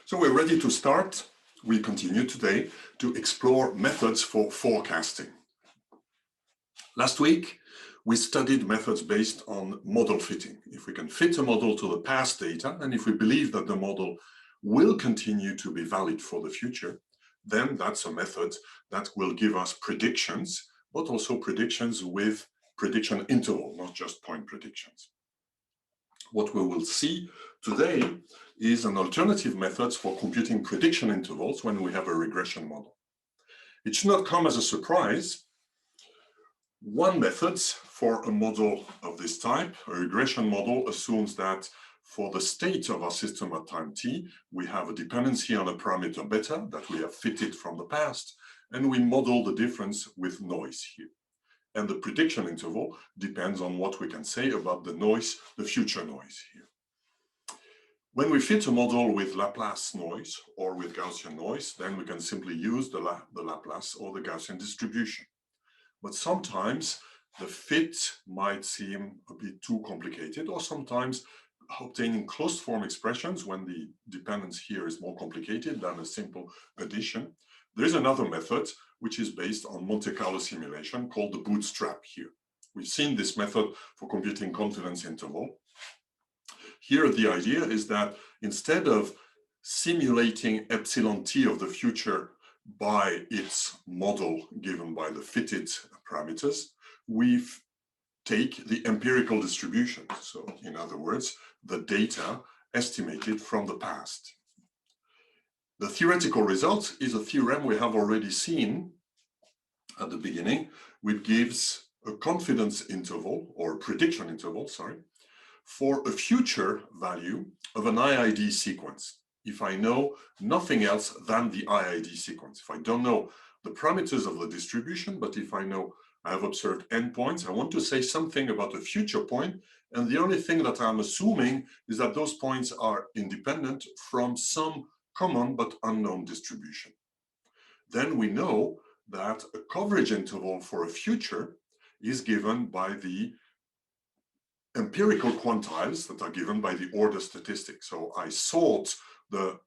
So we're ready to start. We continue today to explore methods for forecasting. Last week, we studied methods based on model fitting. If we can fit a model to the past data, and if we believe that the model will continue to be valid for the future, then that's a method that will give us predictions, but also predictions with prediction interval, not just point predictions. What we will see today is an alternative method for computing prediction intervals when we have a regression model. It should not come as a surprise. One method for a model of this type, a regression model, assumes that for the state of our system at time t, we have a dependency on a parameter beta that we have fitted from the past, and we model the difference with noise here. And the prediction interval depends on what we can say about the noise, the future noise here. When we fit a model with Laplace noise or with Gaussian noise, then we can simply use the Laplace or the Gaussian distribution. But sometimes the fit might seem a bit too complicated, or sometimes obtaining closed form expressions when the dependence here is more complicated than a simple addition. There is another method which is based on Monte Carlo simulation called the Bootstrap here. We've seen this method for computing confidence interval. Here, the idea is that instead of simulating epsilon t of the future by its model given by the fitted parameters, we take the empirical distribution. So in other words, the data estimated from the past. The theoretical result is a theorem we have already seen at the beginning, which gives a confidence interval or a prediction interval, sorry, for a future value of an IID sequence. If I know nothing else than the IID sequence, if I don't know the parameters of the distribution, but if I know I have observed endpoints, I want to say something about a future point, and the only thing that I'm assuming is that those points are independent from some common but unknown distribution. Then we know that a coverage interval for a future is given by the empirical quantiles that are given by the order statistic. So I sort the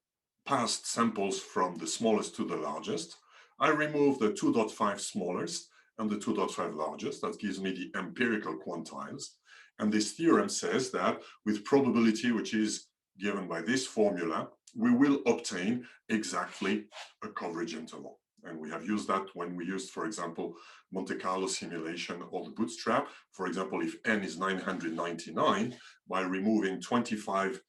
past samples from the smallest to the largest. I remove the 2.5 smallest and the 2.5 largest. That gives me the empirical quantiles. And this theorem says that with probability, which is given by this formula, we will obtain exactly a coverage interval. And we have used that when we used, for example, Monte Carlo simulation or the Bootstrap. For example, if n is 999, by removing 25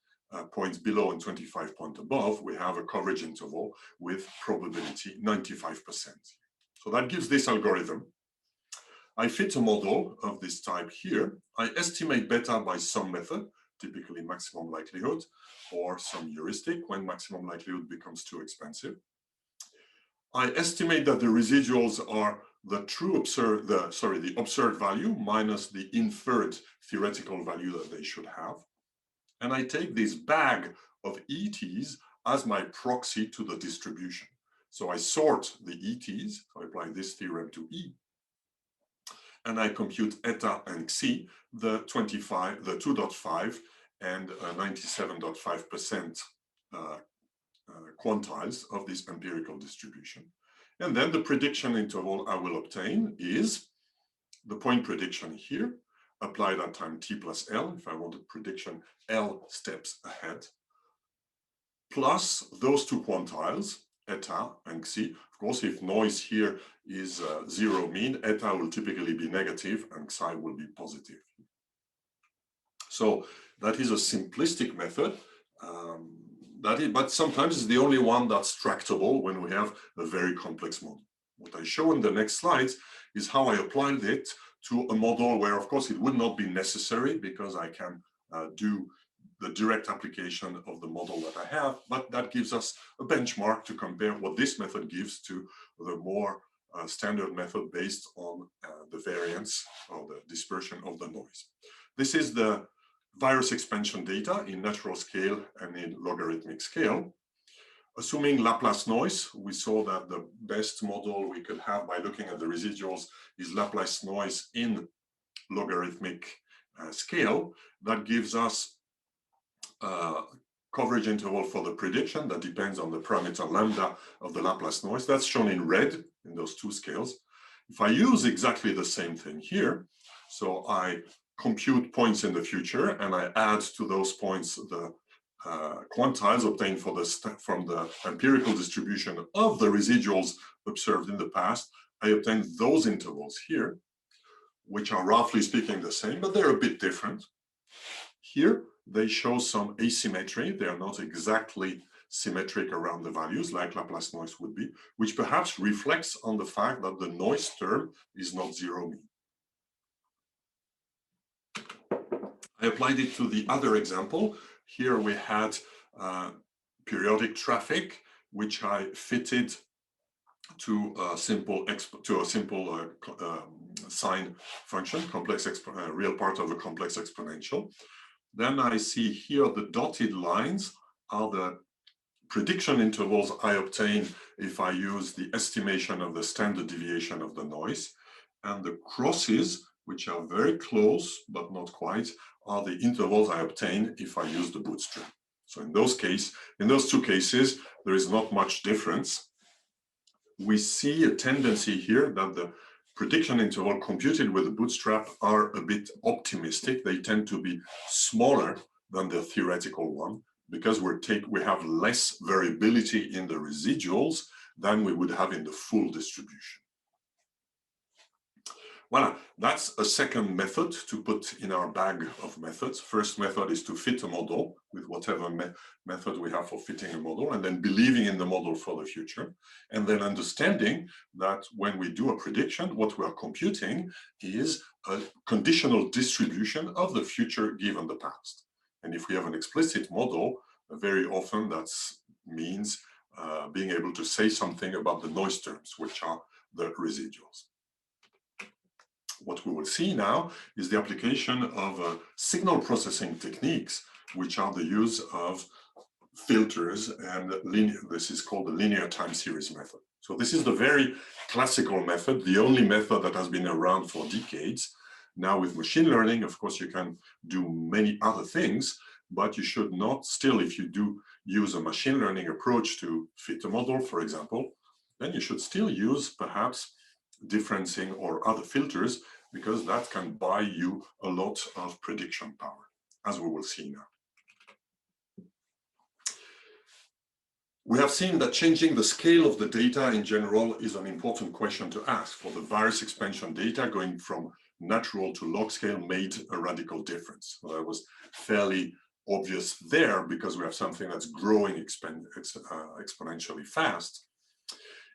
points below and 25 points above, we have a coverage interval with probability 95%. So that gives this algorithm. I fit a model of this type here. I estimate beta by some method, typically maximum likelihood, or some heuristic when maximum likelihood becomes too expensive. I estimate that the residuals are the the observed value minus the inferred theoretical value that they should have. And I take this bag of ETs as my proxy to the distribution. So I sort the ETs, so I apply this theorem to E, and I compute eta and xi, the 2.5 and 97.5% quantiles of this empirical distribution. And then the prediction interval I will obtain is the point prediction here, applied at time t plus L, if I wanted prediction L steps ahead, plus those two quantiles, eta and xi. Of course, if noise here is zero mean, eta will typically be negative and xi will be positive. So that is a simplistic method. But sometimes it's the only one that's tractable when we have a very complex model. What I show in the next slides is how I applied it to a model where, of course, it would not be necessary because I can do the direct application of the model that I have, but that gives us a benchmark to compare what this method gives to the more standard method based on the variance or the dispersion of the noise. This is the virus expansion data in natural scale and in logarithmic scale. Assuming Laplace noise, we saw that the best model we could have by looking at the residuals is Laplace noise in logarithmic scale. That gives us coverage interval for the prediction that depends on the parameter lambda of the Laplace noise. That's shown in red in those two scales. If I use exactly the same thing here, so I compute points in the future and I add to those points the quantiles obtained from the empirical distribution of the residuals observed in the past, I obtain those intervals here, which are roughly speaking the same, but they're a bit different. Here, they show some asymmetry. They are not exactly symmetric around the values like Laplace noise would be, which perhaps reflects on the fact that the noise term is not zero mean. I applied it to the other example. Here we had periodic traffic, which I fitted to a simple sine function, real part of a complex exponential. Then I see here the dotted lines are the prediction intervals I obtain if I use the estimation of the standard deviation of the noise. And the crosses, which are very close, but not quite, are the intervals I obtain if I use the Bootstrap. So in those two cases, there is not much difference. We see a tendency here that the prediction interval computed with the Bootstrap are a bit optimistic. They tend to be smaller than the theoretical one because we have less variability in the residuals than we would have in the full distribution. Voilà, that's a second method to put in our bag of methods. First method is to fit a model with whatever method we have for fitting a model, and then believing in the model for the future, and then understanding that when we do a prediction, what we are computing is a conditional distribution of the future given the past. And if we have an explicit model, very often that means being able to say something about the noise terms, which are the residuals. What we will see now is the application of signal processing techniques, which are the use of filters and this is called the linear time series method. So this is the very classical method, the only method that has been around for decades. Now with machine learning, of course, you can do many other things, but you should not still, if you do use a machine learning approach to fit a model, for example, then you should still use perhaps differencing or other filters, because that can buy you a lot of prediction power, as we will see now. We have seen that changing the scale of the data in general is an important question to ask. For the various expansion data, going from natural to log scale made a radical difference. So that was fairly obvious there because we have something that's growing exponentially fast.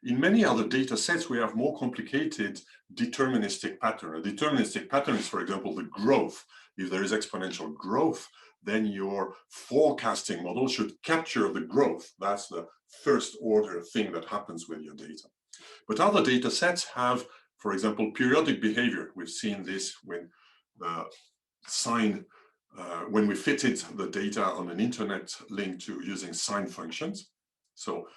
In many other data sets, we have more complicated deterministic pattern. A deterministic pattern is, for example, the growth. If there is exponential growth, then your forecasting model should capture the growth. That's the first order thing that happens with your data. But other data sets have, for example, periodic behavior. We've seen this when when we fitted the data on an internet link to using sine functions. So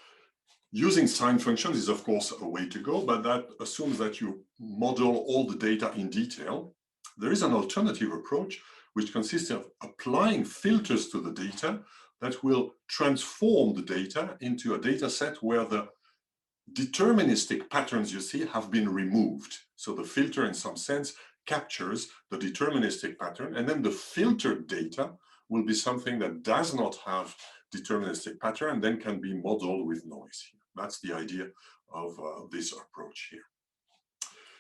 using sine functions is, of course, a way to go, but that assumes that you model all the data in detail. There is an alternative approach, which consists of applying filters to the data that will transform the data into a data set where the deterministic patterns you see have been removed. So the filter, in some sense, captures the deterministic pattern, and then the filtered data will be something that does not have deterministic pattern and then can be modeled with noise. That's the idea of this approach here.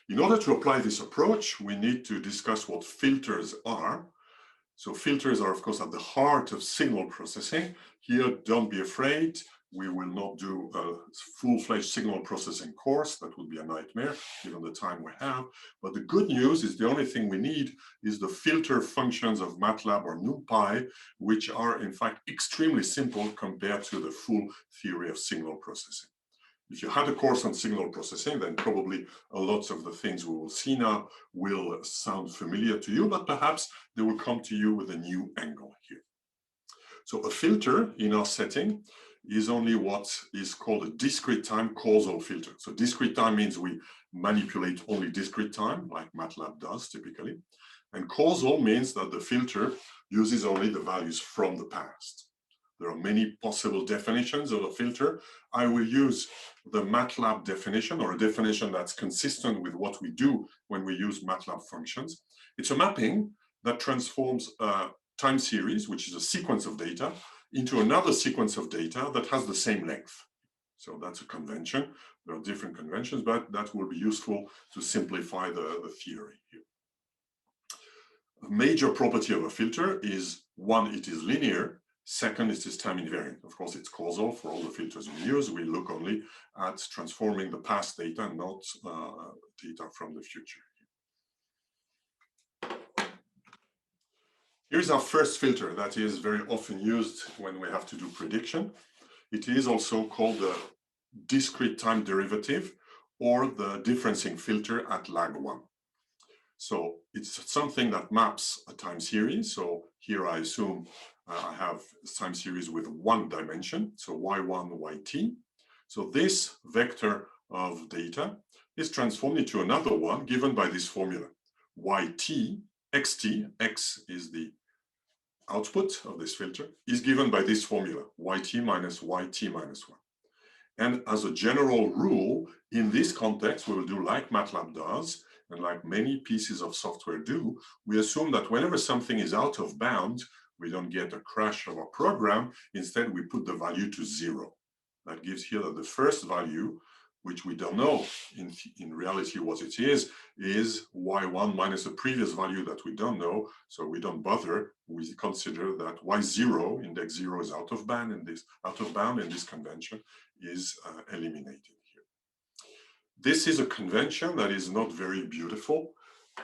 In order to apply this approach, we need to discuss what filters are. So filters are, of course, at the heart of signal processing. Here, don't be afraid. We will not do a full-fledged signal processing course. That would be a nightmare, given the time we have. But the good news is the only thing we need is the filter functions of MATLAB or NumPy, which are, in fact, extremely simple compared to the full theory of signal processing. If you had a course on signal processing, then probably a lot of the things we will see now will sound familiar to you, but perhaps they will come to you with a new angle here. So a filter in our setting is only what is called a discrete time causal filter. So discrete time means we manipulate only discrete time, like MATLAB does typically. And causal means that the filter uses only the values from the past. There are many possible definitions of a filter. I will use the MATLAB definition, or a definition that's consistent with what we do when we use MATLAB functions. It's a mapping that transforms a time series, which is a sequence of data, into another sequence of data that has the same length. So that's a convention. There are different conventions, but that will be useful to simplify the theory here. A major property of a filter is, one, it is linear. Second, it is time invariant. Of course, it's causal for all the filters we use. We look only at transforming the past data, not data from the future. Here's our first filter that is very often used when we have to do prediction. It is also called the discrete time derivative, or the differencing filter at lag 1. So it's something that maps a time series. So here I assume I have a time series with one dimension, so y1, yt. So this vector of data is transformed into another one given by this formula. Yt, xt, x is the output of this filter, is given by this formula, yt minus yt minus 1. And as a general rule, in this context, we will do like MATLAB does, and like many pieces of software do, we assume that whenever something is out of bound, we don't get a crash of our program. Instead, we put the value to 0. That gives here that the first value, which we don't know in reality what it is y1 minus a previous value that we don't know. So we don't bother. We consider that y0, index 0, is out of bound, and this convention is eliminated here. This is a convention that is not very beautiful.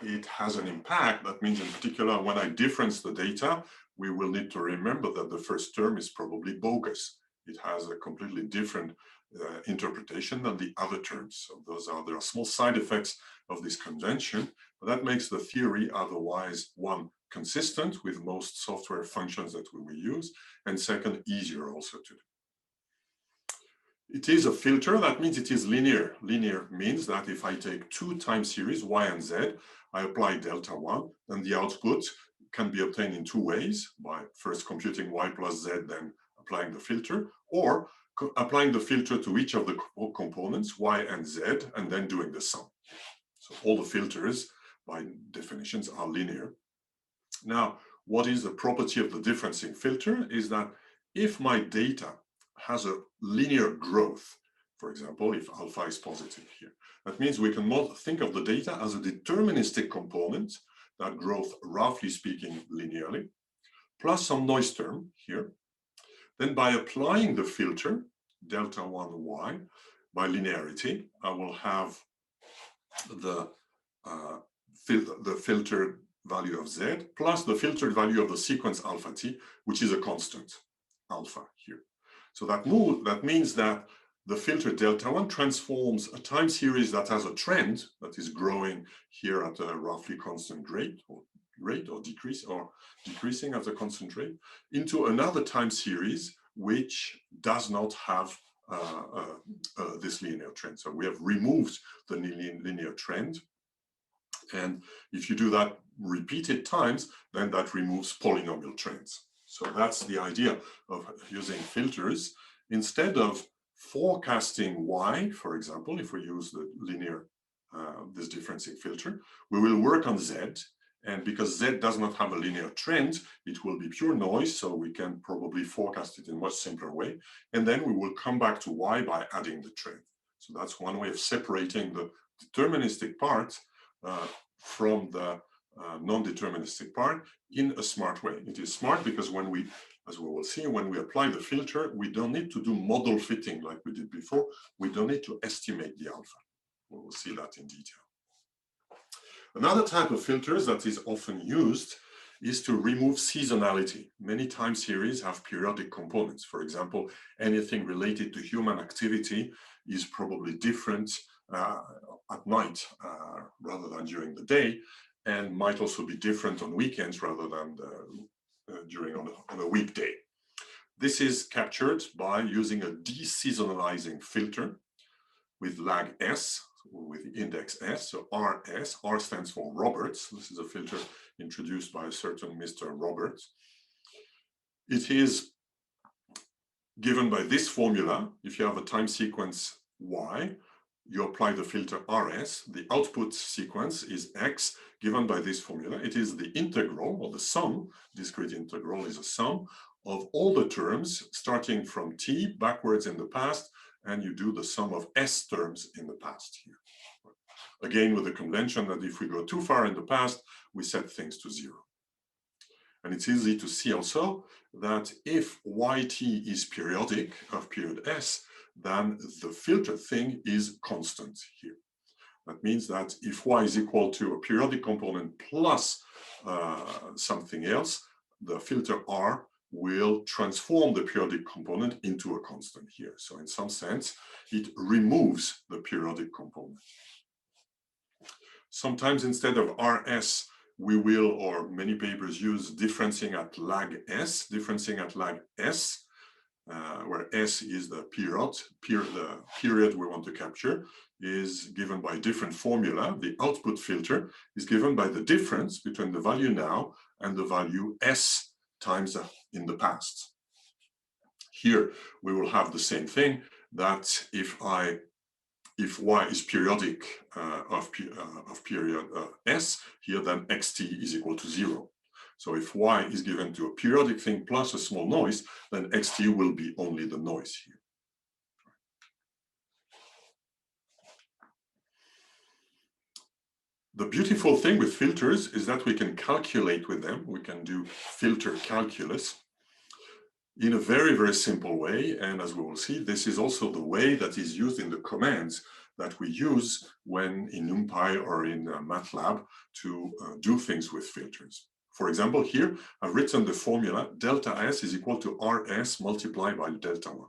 It has an impact. That means, in particular, when I difference the data, we will need to remember that the first term is probably bogus. It has a completely different interpretation than the other terms. So there are small side effects of this convention, but that makes the theory otherwise, one, consistent with most software functions that we will use, and second, easier also to do. It is a filter. That means it is linear. Linear means that if I take two time series, y and z, I apply delta 1, and the output can be obtained in two ways, by first computing y plus z, then applying the filter, or applying the filter to each of the components, y and z, and then doing the sum. So all the filters, by definitions, are linear. Now, what is the property of the differencing filter is that if my data has a linear growth, for example, if alpha is positive here, that means we can think of the data as a deterministic component that grows, roughly speaking, linearly, plus some noise term here. Then by applying the filter, delta 1y, by linearity, I will have the filtered value of z plus the filtered value of the sequence alpha t, which is a constant, alpha here. So that means that the filter delta 1 transforms a time series that has a trend that is growing here at a roughly constant rate or decreasing at a constant rate into another time series which does not have this linear trend. So we have removed the linear trend. And if you do that repeated times, then that removes polynomial trends. So that's the idea of using filters. Instead of forecasting y, for example, if we use the linear, this differencing filter, we will work on z. And because z does not have a linear trend, it will be pure noise. So we can probably forecast it in a much simpler way. And then we will come back to y by adding the trend. So that's one way of separating the deterministic part from the non-deterministic part in a smart way. It is smart because when we, as we will see, when we apply the filter, we don't need to do model fitting like we did before. We don't need to estimate the alpha. We will see that in detail. Another type of filters that is often used is to remove seasonality. Many time series have periodic components. For example, anything related to human activity is probably different at night rather than during the day, and might also be different on weekends rather than on a weekday. This is captured by using a de-seasonalizing filter with lag s, with index s, so RS. R stands for Roberts. This is a filter introduced by a certain Mr. Roberts. It is given by this formula. If you have a time sequence y, you apply the filter rs. The output sequence is x, given by this formula. It is the integral, or the sum. Discrete integral is a sum of all the terms starting from t backwards in the past, and you do the sum of s terms in the past here. Again, with the convention that if we go too far in the past, we set things to 0. And it's easy to see also that if yt is periodic of period s, then the filtered thing is constant here. That means that if y is equal to a periodic component plus something else, the filter r will transform the periodic component into a constant here. So in some sense, it removes the periodic component. Sometimes instead of rs, we will, or many papers use differencing at lag s, where s is the period we want to capture, is given by a different formula. The output filter is given by the difference between the value now and the value s times in the past. Here, we will have the same thing, that if y is periodic of period s, here then xt is equal to 0. So if y is given to a periodic thing plus a small noise, then xt will be only the noise here. The beautiful thing with filters is that we can calculate with them. We can do filter calculus in a very, very simple way. And as we will see, this is also the way that is used in the commands that we use when in NumPy or in MATLAB to do things with filters. For example, here I've written the formula delta s is equal to rs multiplied by delta 1.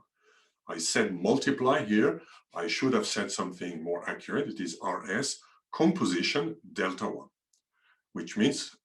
I said multiply here. I should have said something more accurate. It is rs composition delta 1, which means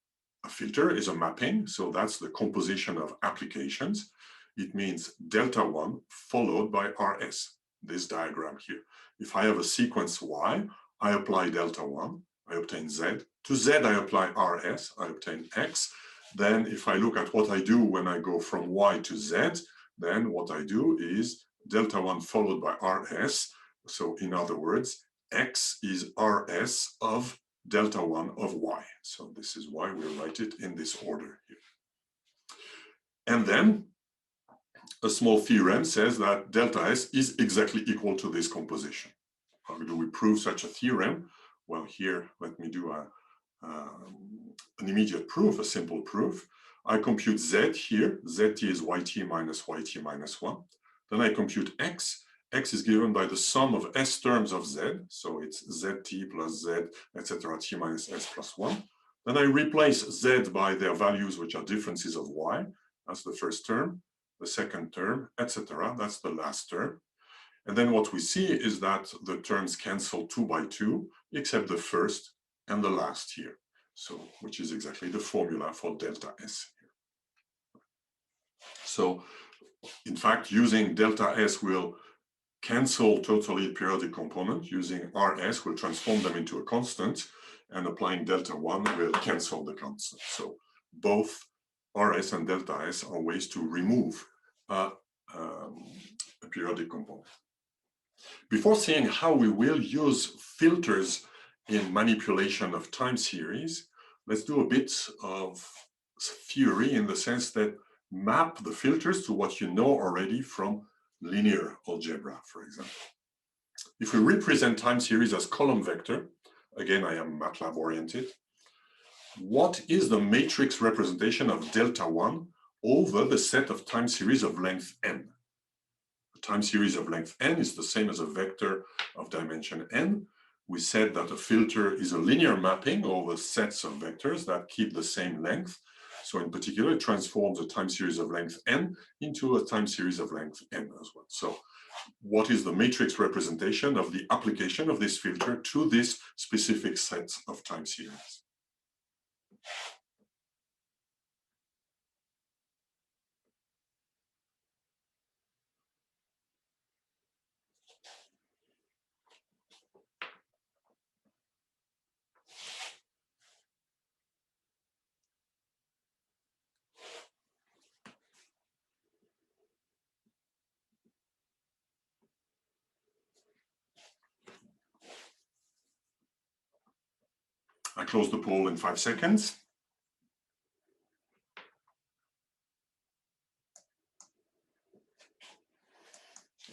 a filter is a mapping. So that's the composition of applications. It means delta 1 followed by rs, this diagram here. If I have a sequence y, I apply delta 1, I obtain z. To z, I apply rs, I obtain x. Then if I look at what I do when I go from y to z, then what I do is delta 1 followed by rs. So in other words, x is rs of delta 1 of y. So this is why we write it in this order here. And then a small theorem says that delta s is exactly equal to this composition. How do we prove such a theorem? Well, here, let me do an immediate proof, a simple proof. I compute z here. Zt is yt minus 1. Then I compute x. X is given by the sum of s terms of z. So it's zt plus z, etc., t minus s plus 1. Then I replace z by their values, which are differences of y. That's the first term. The second term, etc. That's the last term. And then what we see is that the terms cancel 2 by 2, except the first and the last here. So, which is exactly the formula for delta s here. So, in fact, using delta s will cancel totally periodic component. Using rs will transform them into a constant, and applying delta 1 will cancel the constant. So, both rs and delta s are ways to remove a periodic component. Before seeing how we will use filters in manipulation of time series, let's do a bit of theory in the sense that map the filters to what you know already from linear algebra, for example. If we represent time series as column vector, again, I am MATLAB oriented, what is the matrix representation of delta 1 over the set of time series of length n? The time series of length n is the same as a vector of dimension n. We said that a filter is a linear mapping over sets of vectors that keep the same length. So in particular, it transforms a time series of length n into a time series of length n as well. So what is the matrix representation of the application of this filter to this specific set of time series? close the poll in 5 seconds.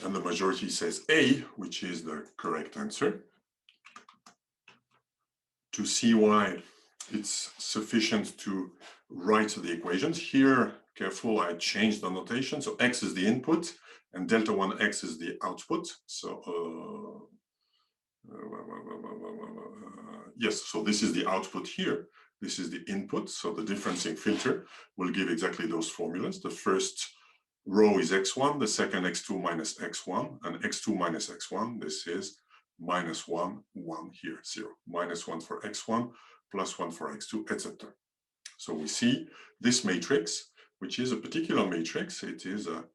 And the majority says A, which is the correct answer. To see why it's sufficient to write the equations. Here, careful, I changed the notation. So X is the input and delta 1X is the output. So yes, so this is the output here. This is the input. So the differencing filter will give exactly those formulas. The first row is x1, the second x2 minus x1, and x2 minus x1, this is minus 1, 1 here, 0. Minus 1 for x1, plus 1 for x2, etc. So we see this matrix, which is a particular matrix. It is a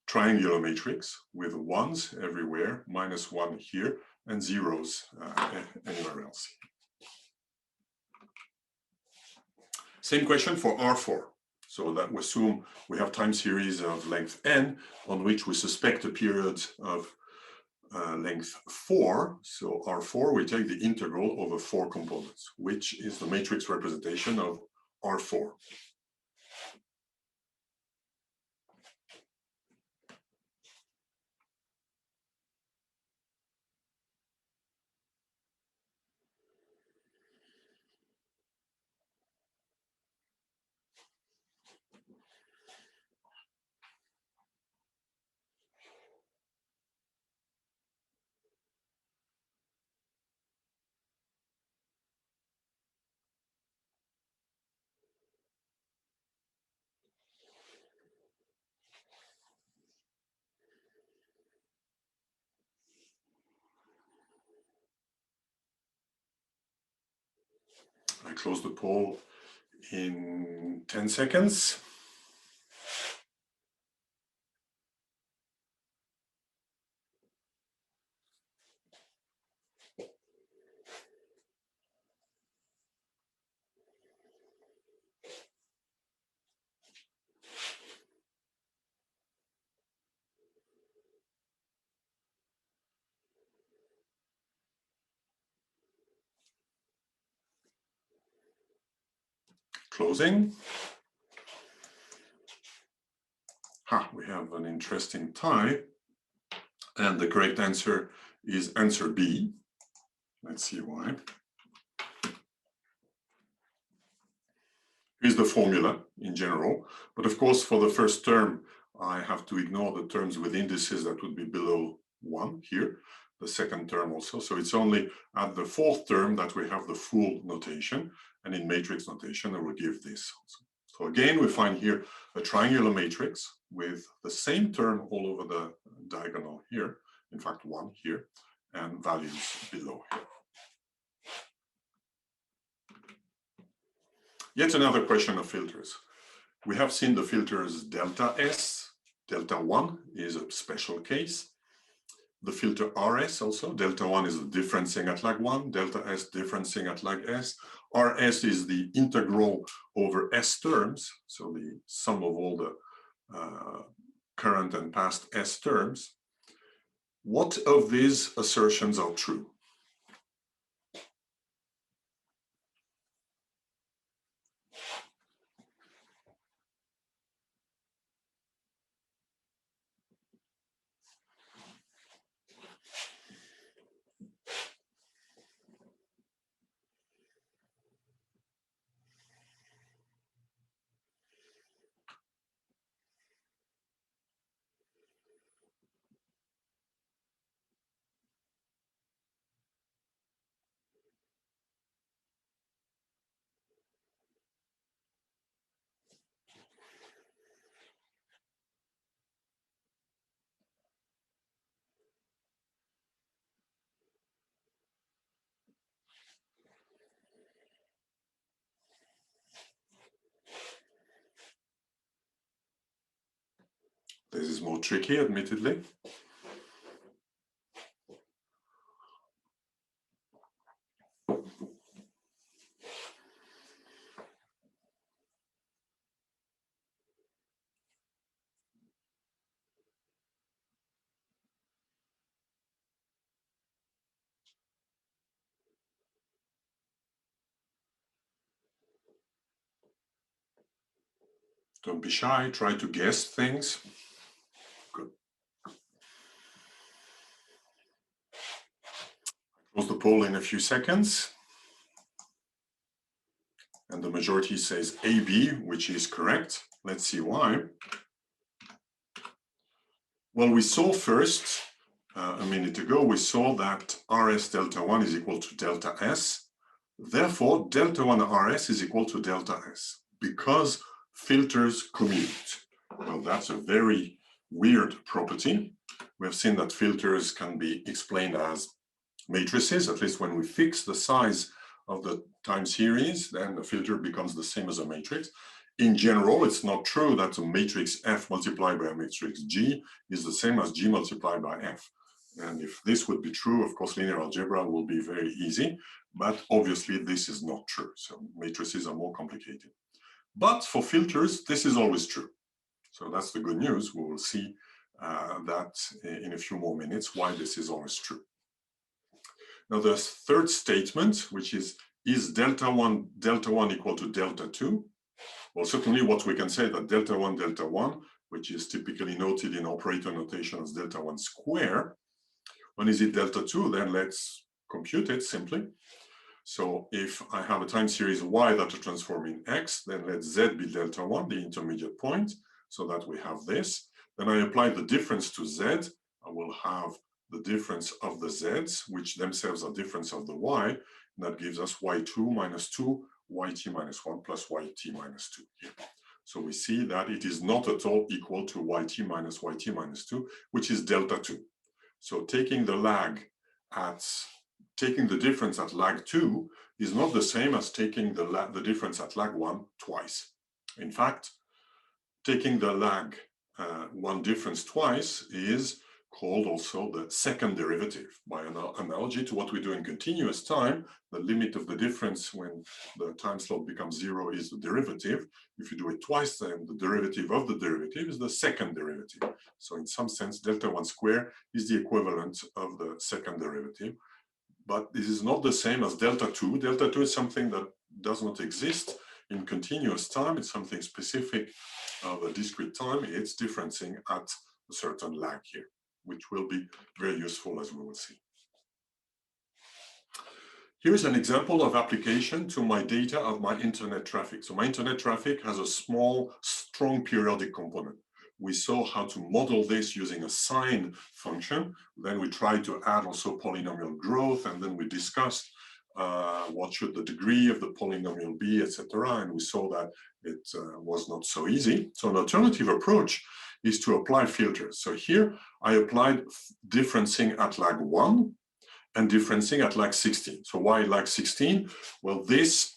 triangular matrix with ones everywhere, minus 1 here, and zeros anywhere else. Same question for R4. So that we assume we have time series of length n on which we suspect a period of length 4. So R4, we take the integral over 4 components, which is the matrix representation of R4. I close the poll in 10 seconds. Closing. We have an interesting tie. And the correct answer is answer B. Let's see why. Here's the formula in general. But of course, for the first term, I have to ignore the terms with indices that would be below 1 here. The second term also. So it's only at the fourth term that we have the full notation. And in matrix notation, I will give this also. So again, we find here a triangular matrix with the same term all over the diagonal here. In fact, 1 here, and values below here. Yet another question of filters. We have seen the filters delta S. Delta 1 is a special case. The filter RS also. Delta 1 is the differencing at lag 1. Delta S differencing at lag S. RS is the integral over S terms. So the sum of all the current and past S terms. What of these assertions are true? This is more tricky, admittedly. Don't be shy, try to guess things. Good. Close the poll in a few seconds. And the majority says AB, which is correct. Let's see why. Well, we saw first, a minute ago, we saw that RS delta 1 is equal to delta S. Therefore, delta 1 RS is equal to delta S because filters commute. Well, that's a very weird property. We have seen that filters can be explained as matrices, at least when we fix the size of the time series, then the filter becomes the same as a matrix. In general, it's not true that a matrix F multiplied by a matrix G is the same as G multiplied by F. And if this would be true, of course, linear algebra will be very easy, but obviously this is not true. So matrices are more complicated. But for filters, this is always true. So that's the good news. We will see that in a few more minutes, why this is always true. Now, the third statement, which is delta 1 equal to delta 2? Well, certainly what we can say that delta 1, which is typically noted in operator notation as delta 1 square, when is it delta 2? Then let's compute it simply. So if I have a time series y that are transforming x, then let z be delta 1, the intermediate point, so that we have this. Then I apply the difference to z. I will have the difference of the z's, which themselves are difference of the y, and that gives us y2 minus 2, yt minus 1 plus yt minus 2 here. So we see that it is not at all equal to yt minus 2, which is delta 2. So taking the difference at lag 2 is not the same as taking the difference at lag 1 twice. In fact, taking the lag 1 difference twice is called also the second derivative. By analogy to what we do in continuous time, the limit of the difference when the time slope becomes 0 is the derivative. If you do it twice, then the derivative of the derivative is the second derivative. So in some sense, delta 1 square is the equivalent of the second derivative. But this is not the same as delta 2. Delta 2 is something that does not exist in continuous time. It's something specific of a discrete time. It's differencing at a certain lag here, which will be very useful, as we will see. Here's an example of application to my data of my internet traffic. So my internet traffic has a small, strong periodic component. We saw how to model this using a sine function. Then we tried to add also polynomial growth, and then we discussed what should the degree of the polynomial be, etc. And we saw that it was not so easy. So an alternative approach is to apply filters. So here I applied differencing at lag 1 and differencing at lag 16. So why lag 16? Well, this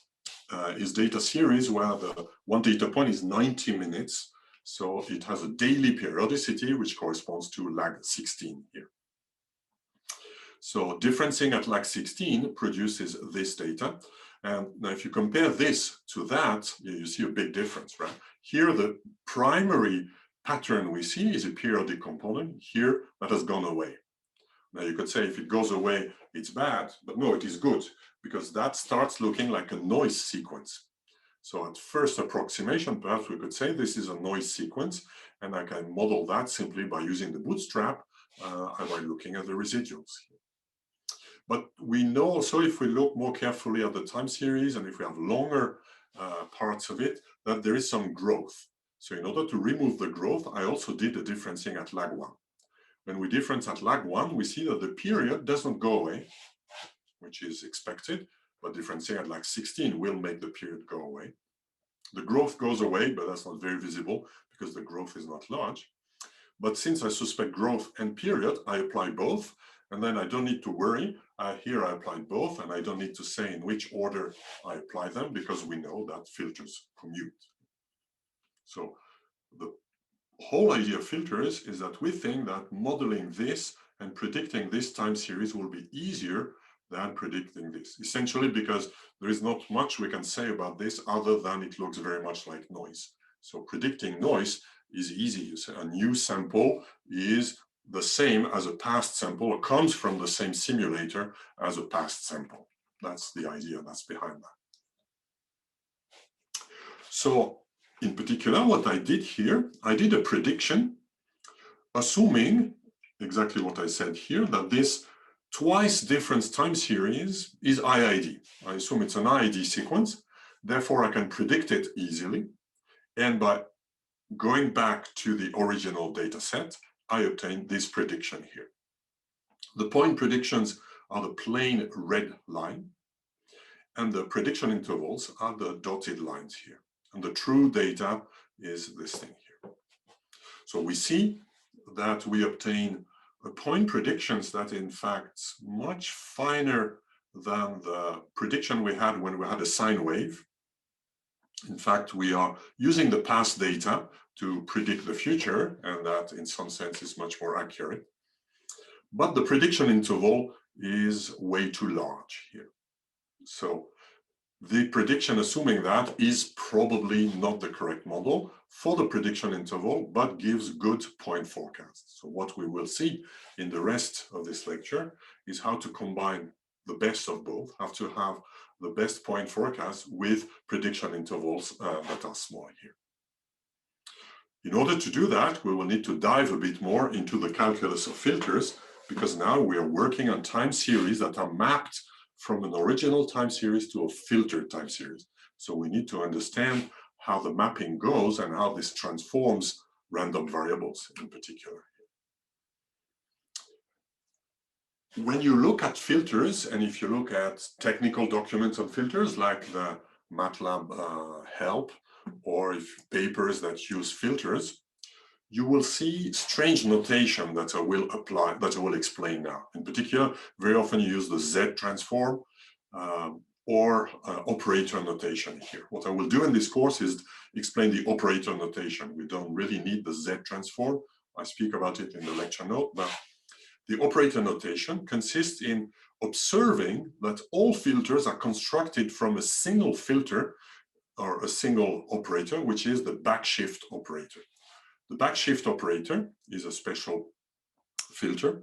is data series where the one data point is 90 minutes. So it has a daily periodicity, which corresponds to lag 16 here. So differencing at lag 16 produces this data. And now if you compare this to that, you see a big difference, right? Here, the primary pattern we see is a periodic component. Here, that has gone away. Now you could say if it goes away, it's bad, but no, it is good, because that starts looking like a noise sequence. So at first approximation, perhaps we could say this is a noise sequence, and I can model that simply by using the Bootstrap by looking at the residuals. But we know also, if we look more carefully at the time series, and if we have longer parts of it, that there is some growth. So in order to remove the growth, I also did the differencing at lag 1. When we difference at lag 1, we see that the period doesn't go away, which is expected, but differencing at lag 16 will make the period go away. The growth goes away, but that's not very visible because the growth is not large. But since I suspect growth and period, I apply both, and then I don't need to worry. Here I applied both, and I don't need to say in which order I apply them, because we know that filters commute. So the whole idea of filters is that we think that modeling this and predicting this time series will be easier than predicting this, essentially because there is not much we can say about this other than it looks very much like noise. So predicting noise is easy. You say a new sample is the same as a past sample, or comes from the same simulator as a past sample. That's the idea that's behind that. So In particular, what I did here, I did a prediction, assuming exactly what I said here, that this twice difference time series is IID. I assume it's an IID sequence, therefore I can predict it easily. And by going back to the original data set, I obtain this prediction here. The point predictions are the plain red line, and the prediction intervals are the dotted lines here. And the true data is this thing here. So we see that we obtain a point predictions that in fact much finer than the prediction we had when we had a sine wave. In fact, we are using the past data to predict the future, and that in some sense is much more accurate. But the prediction interval is way too large here. So the prediction assuming that is probably not the correct model for the prediction interval, but gives good point forecasts. So what we will see in the rest of this lecture is how to combine the best of both, how to have the best point forecast with prediction intervals that are small here. In order to do that, we will need to dive a bit more into the calculus of filters, because now we are working on time series that are mapped from an original time series to a filtered time series. So we need to understand how the mapping goes and how this transforms random variables in particular. When you look at filters, and if you look at technical documents on filters like the MATLAB help, or if papers that use filters, you will see strange notation that I will apply, that I will explain now. In particular, very often you use the Z transform or operator notation here. What I will do in this course is explain the operator notation. We don't really need the Z transform. I speak about it in the lecture note, but the operator notation consists in observing that all filters are constructed from a single filter or a single operator, which is the backshift operator. The backshift operator is a special filter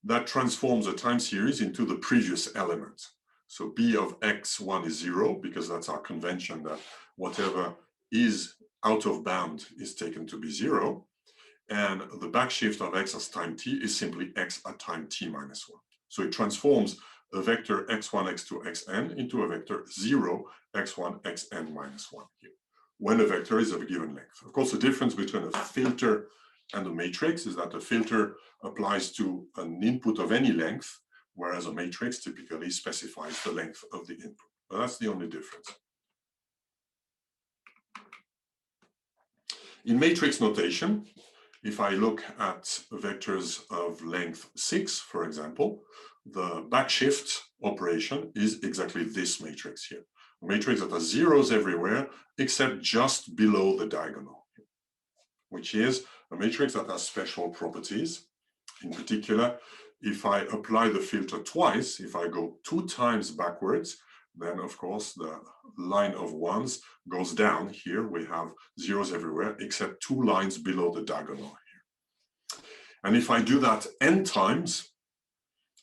that transforms a time series into the previous element. So B of x1 is 0, because that's our convention that whatever is out of bound is taken to be 0. And the backshift of x as time t is simply x at time t minus 1. So it transforms a vector x1, x2, xn into a vector 0, x1, xn minus 1 here, when a vector is of a given length. Of course, the difference between a filter and a matrix is that a filter applies to an input of any length, whereas a matrix typically specifies the length of the input. But that's the only difference. In matrix notation, if I look at vectors of length 6, for example, the backshift operation is exactly this matrix here. A matrix that has zeros everywhere except just below the diagonal, which is a matrix that has special properties. In particular, if I apply the filter twice, if I go 2 times backwards, then of course the line of ones goes down. Here we have zeros everywhere except 2 lines below the diagonal here. And if I do that n times,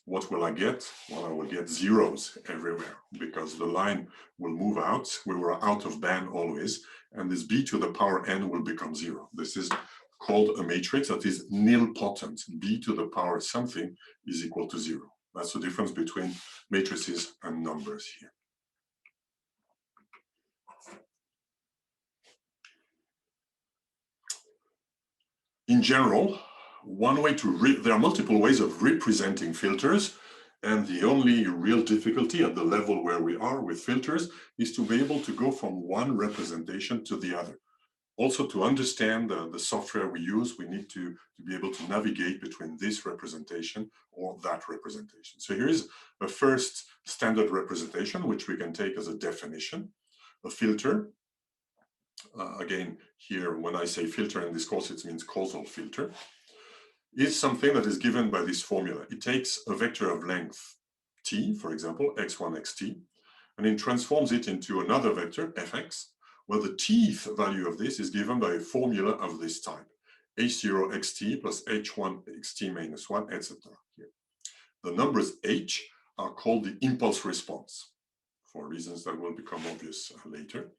what will I get? Well, I will get zeros everywhere because the line will move out. We were out of band always, and this b to the power n will become 0. This is called a matrix that is nilpotent. B to the power something is equal to 0. That's the difference between matrices and numbers here. In general, one way there are multiple ways of representing filters, and the only real difficulty at the level where we are with filters is to be able to go from one representation to the other. Also, to understand the software we use, we need to be able to navigate between this representation or that representation. So here is a first standard representation, which we can take as a definition. A filter, again, here, when I say filter in this course, it means causal filter, is something that is given by this formula. It takes a vector of length t, for example, x1, xt, and it transforms it into another vector, fx, where the tth value of this is given by a formula of this type, h0 xt plus h1 xt minus 1, etc. Here. The numbers h are called the impulse response, for reasons that will become obvious later.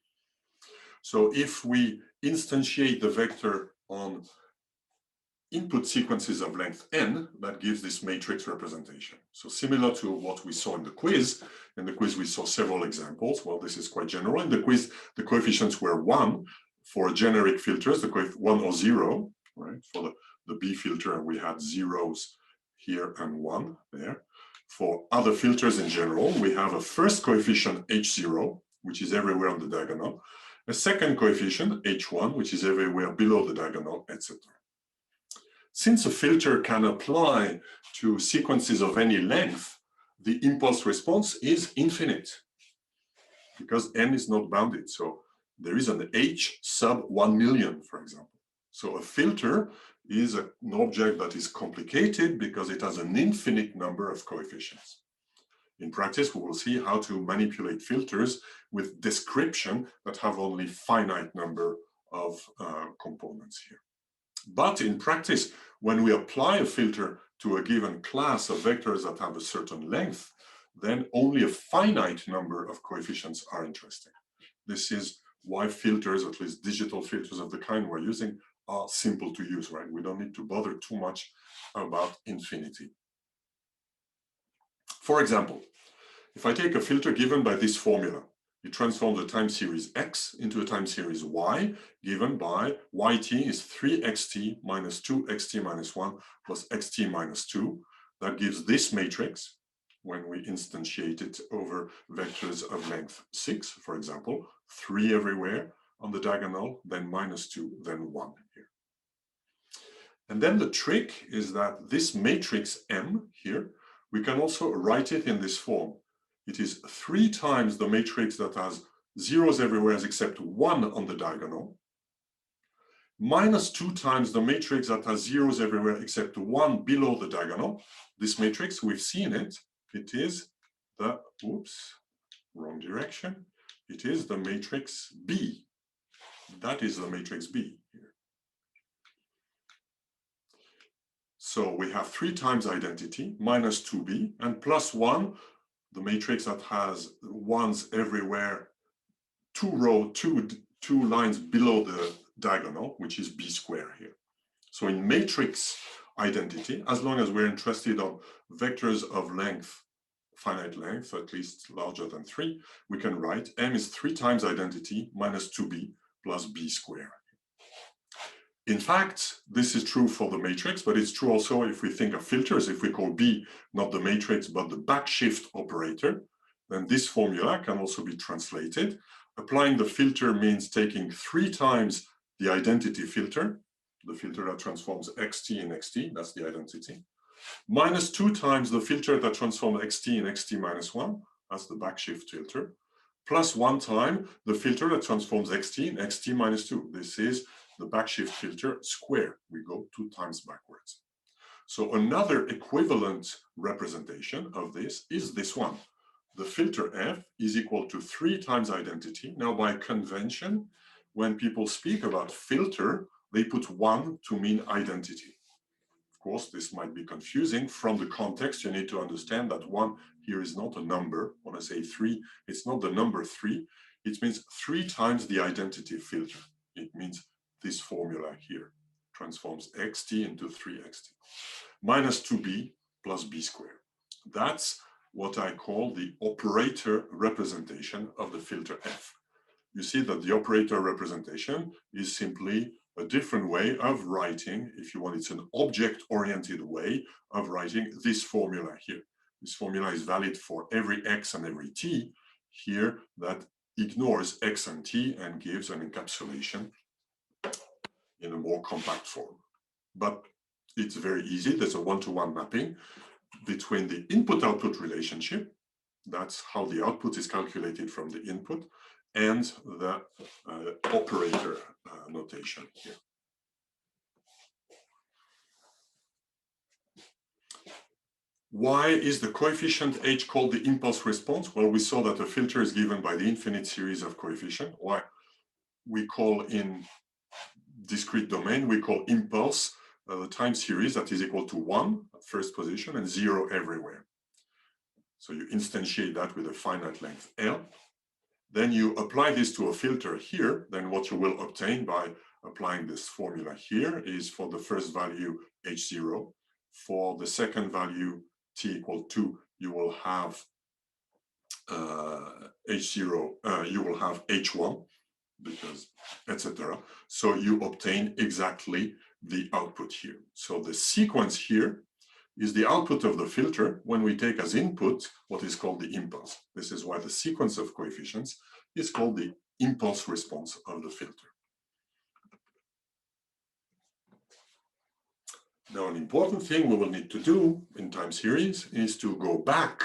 So if we instantiate the vector on input sequences of length n, that gives this matrix representation. So similar to what we saw in the quiz. In the quiz, we saw several examples. Well, this is quite general. In the quiz, the coefficients were 1 for generic filters, the 1 or 0, right? For the B filter, we had zeros here and 1 there. For other filters in general, we have a first coefficient H0, which is everywhere on the diagonal, a second coefficient H1, which is everywhere below the diagonal, etc. Since a filter can apply to sequences of any length, the impulse response is infinite because n is not bounded. So there is an H sub 1 million, for example. So a filter is an object that is complicated because it has an infinite number of coefficients. In practice, we will see how to manipulate filters with description that have only finite number of components here. But in practice, when we apply a filter to a given class of vectors that have a certain length, then only a finite number of coefficients are interesting. This is why filters, at least digital filters of the kind we're using, are simple to use, right? We don't need to bother too much about infinity. For example, if I take a filter given by this formula, it transforms a time series x into a time series y, given by yt is 3xt minus 2xt minus 1 plus xt minus 2. That gives this matrix when we instantiate it over vectors of length 6, for example, 3 everywhere on the diagonal, then minus 2, then 1 here. And then the trick is that this matrix M here, we can also write it in this form. It is 3 times the matrix that has zeros everywhere except 1 on the diagonal, minus 2 times the matrix that has zeros everywhere except 1 below the diagonal. This matrix, we've seen it, it is the, oops, wrong direction. It is the matrix B. That is the matrix B here. So we have 3 times identity, minus 2B, and plus 1, the matrix that has ones everywhere, 2 lines below the diagonal, which is B square here. So in matrix identity, as long as we're interested on vectors of length, finite length, at least larger than 3, we can write M is 3 times identity minus 2B plus B square. In fact, this is true for the matrix, but it's true also if we think of filters. If we call B not the matrix, but the backshift operator, then this formula can also be translated. Applying the filter means taking 3 times the identity filter, the filter that transforms xt in xt, that's the identity, minus 2 times the filter that transforms xt in xt minus 1, that's the backshift filter, plus 1 time the filter that transforms xt in xt minus 2. This is the backshift filter square. We go 2 times backwards. So another equivalent representation of this is this one. The filter f is equal to 3 times identity. Now, by convention, when people speak about filter, they put 1 to mean identity. Of course, this might be confusing. From the context, you need to understand that 1 here is not a number. When I say 3, it's not the number 3. It means 3 times the identity filter. It means this formula here transforms xt into 3xt minus 2b plus b squared. That's what I call the operator representation of the filter f. You see that the operator representation is simply a different way of writing, if you want, it's an object-oriented way of writing this formula here. This formula is valid for every x and every t. Here, that ignores x and t and gives an encapsulation in a more compact form. But it's very easy. There's a one-to-one mapping between the input-output relationship, that's how the output is calculated from the input, and the operator notation here. Why is the coefficient h called the impulse response? Well, we saw that a filter is given by the infinite series of coefficients. Why? We call in discrete domain, we call impulse the time series that is equal to 1 at first position and 0 everywhere. So you instantiate that with a finite length L. Then you apply this to a filter here, then what you will obtain by applying this formula here is for the first value H0. For the second value t equal 2, you will have H0, you will have H1, because etc. So you obtain exactly the output here. So the sequence here is the output of the filter when we take as input what is called the impulse. This is why the sequence of coefficients is called the impulse response of the filter. Now, an important thing we will need to do in time series is to go back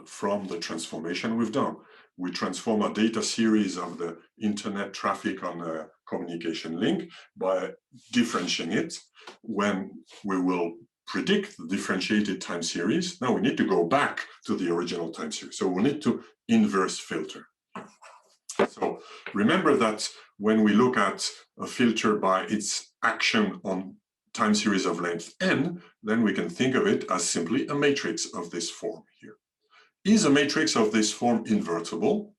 from the transformation we've done. We transform a data series of the internet traffic on a communication link by differentiating it. When we will predict the differentiated time series, now we need to go back to the original time series. So we need to inverse filter. So remember that when we look at a filter by its action on time series of length n, then we can think of it as simply a matrix of this form here. Is a matrix of this form invertible?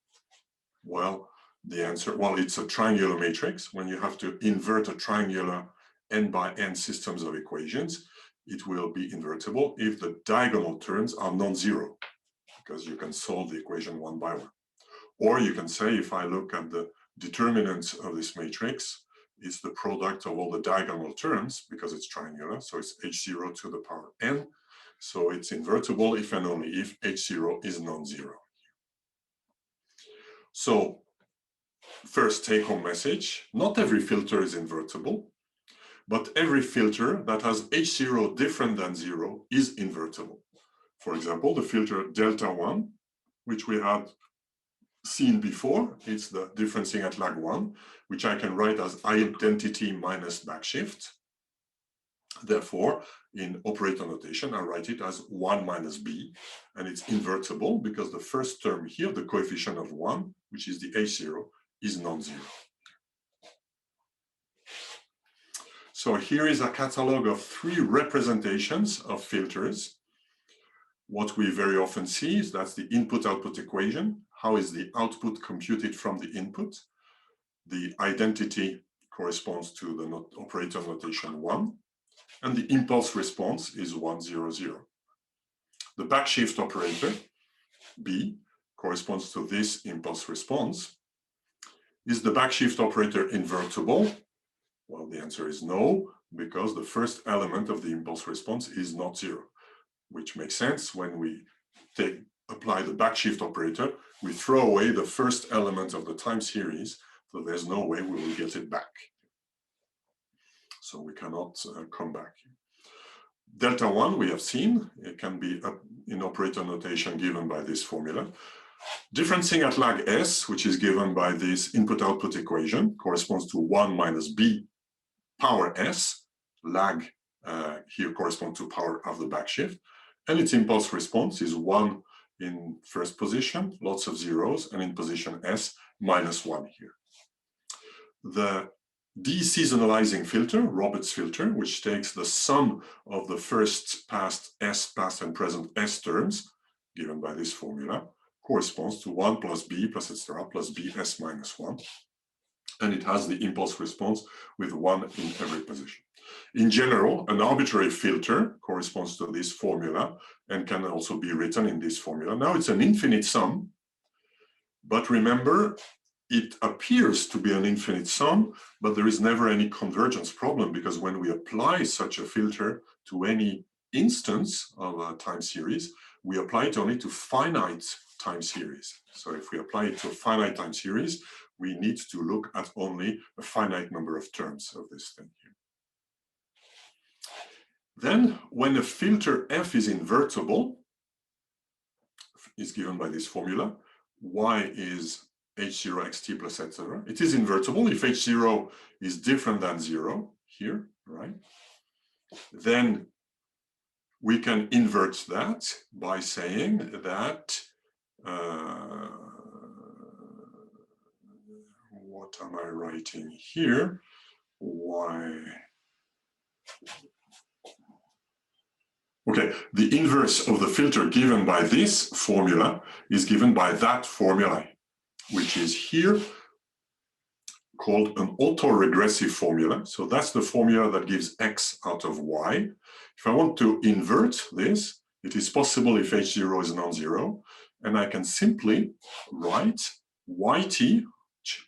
Well, the answer, well, it's a triangular matrix. When you have to invert a triangular n by n systems of equations, it will be invertible if the diagonal terms are non-zero, because you can solve the equation one by one. Or you can say, if I look at the determinants of this matrix, it's the product of all the diagonal terms, because it's triangular, so it's h0 to the power n. So it's invertible if and only if h0 is non-zero. So first take-home message, not every filter is invertible, but every filter that has h0 different than 0 is invertible. For example, the filter delta 1, which we had seen before, it's the differencing at lag 1, which I can write as identity minus backshift. Therefore, in operator notation, I write it as 1 minus b, and it's invertible because the first term here, the coefficient of 1, which is the h0, is non-zero. So here is a catalog of 3 representations of filters. What we very often see is that's the input-output equation. How is the output computed from the input? The identity corresponds to the operator notation 1, and the impulse response is 1, 0, 0. The backshift operator, B, corresponds to this impulse response. Is the backshift operator invertible? Well, the answer is no, because the first element of the impulse response is not 0, which makes sense. When we apply the backshift operator, we throw away the first element of the time series, so there's no way we will get it back. So we cannot come back. Delta 1, we have seen, it can be in operator notation given by this formula. Differencing at lag s, which is given by this input-output equation, corresponds to 1 minus b power s. Lag here corresponds to power of the backshift. And its impulse response is 1 in first position, lots of zeros, and in position s, minus 1 here. The de-seasonalizing filter, Roberts filter, which takes the sum of the first past and present s terms, given by this formula, corresponds to 1 plus b plus etc. plus bs minus 1. And it has the impulse response with 1 in every position. In general, an arbitrary filter corresponds to this formula and can also be written in this formula. Now it's an infinite sum, but remember, it appears to be an infinite sum, but there is never any convergence problem, because when we apply such a filter to any instance of a time series, we apply it only to finite time series. So if we apply it to a finite time series, we need to look at only a finite number of terms of this thing here. Then, when a filter f is invertible, is given by this formula, y is h0 xt plus etc. It is invertible if h0 is different than 0 here, right? Then we can invert that by saying that what am I writing here? Y. Okay, the inverse of the filter given by this formula is given by that formula. which is here called an autoregressive formula. So that's the formula that gives x out of y. If I want to invert this, it is possible if h0 is non-zero, and I can simply write yt,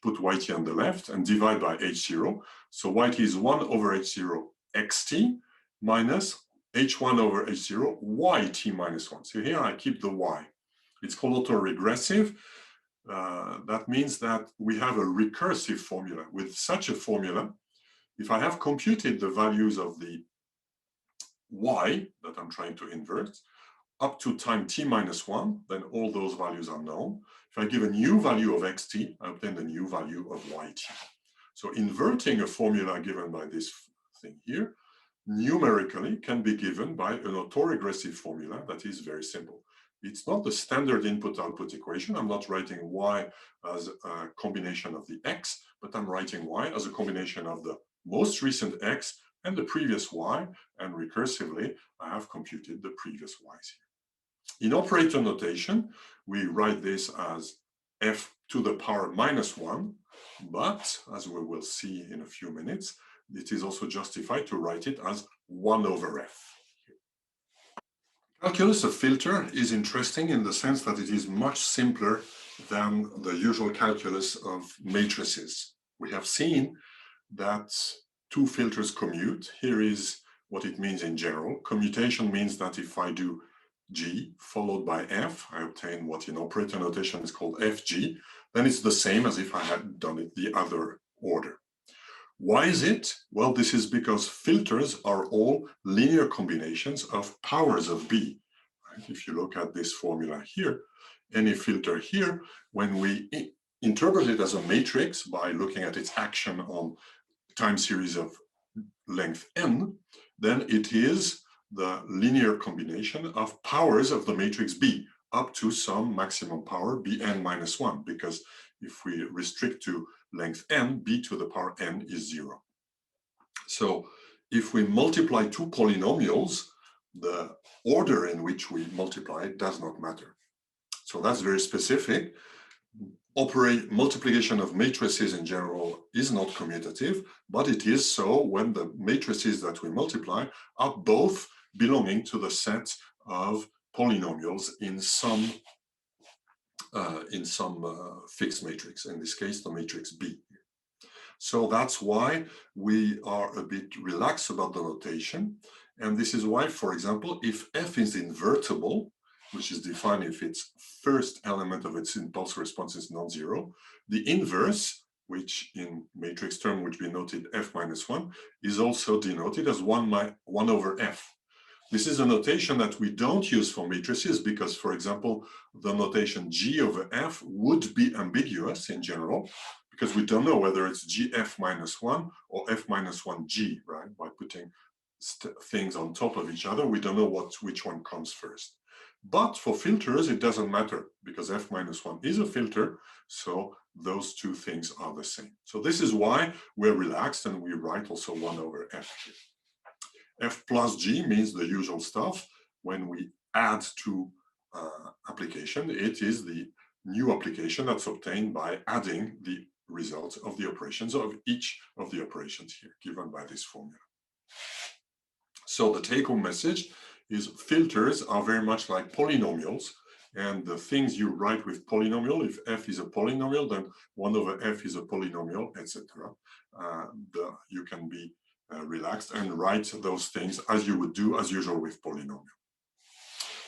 put yt on the left, and divide by h0. So yt is 1 over h0 xt minus h1 over h0 yt minus 1. So here I keep the y. It's called autoregressive. That means that we have a recursive formula. With such a formula, if I have computed the values of the y that I'm trying to invert up to time t minus 1, then all those values are known. If I give a new value of xt, I obtain the new value of yt. So inverting a formula given by this thing here numerically can be given by an autoregressive formula that is very simple. It's not the standard input-output equation. I'm not writing y as a combination of the x, but I'm writing y as a combination of the most recent x and the previous y, and recursively, I have computed the previous y's here. In operator notation, we write this as f to the power minus 1, but as we will see in a few minutes, it is also justified to write it as 1 over f. Calculus of filter is interesting in the sense that it is much simpler than the usual calculus of matrices. We have seen that two filters commute. Here is what it means in general. Commutation means that if I do G followed by F, I obtain what in operator notation is called FG, then it's the same as if I had done it the other order. Why is it? Well, this is because filters are all linear combinations of powers of B. Right? If you look at this formula here, any filter here, when we interpret it as a matrix by looking at its action on time series of length n, then it is the linear combination of powers of the matrix B up to some maximum power Bn minus 1, because if we restrict to length n, b to the power n is 0. So if we multiply two polynomials, the order in which we multiply does not matter. So that's very specific. Multiplication of matrices in general is not commutative, but it is so when the matrices that we multiply are both belonging to the set of polynomials in some fixed matrix, in this case, the matrix B. So that's why we are a bit relaxed about the notation. And this is why, for example, if f is invertible, which is defined if its first element of its impulse response is non-zero, the inverse, which in matrix term would be noted f minus 1, is also denoted as 1 over f. This is a notation that we don't use for matrices because, for example, the notation g over f would be ambiguous in general because we don't know whether it's gf minus 1 or f minus 1g, right? By putting things on top of each other, we don't know which one comes first. But for filters, it doesn't matter because f minus 1 is a filter, so those two things are the same. So this is why we're relaxed and we write also 1 over f here. F plus G means the usual stuff. When we add to application, it is the new application that's obtained by adding the results of the operations of each of the operations here, given by this formula. So the take-home message is filters are very much like polynomials, and the things you write with polynomial, if f is a polynomial, then 1 over f is a polynomial, etc. You can be relaxed and write those things as you would do as usual with polynomial.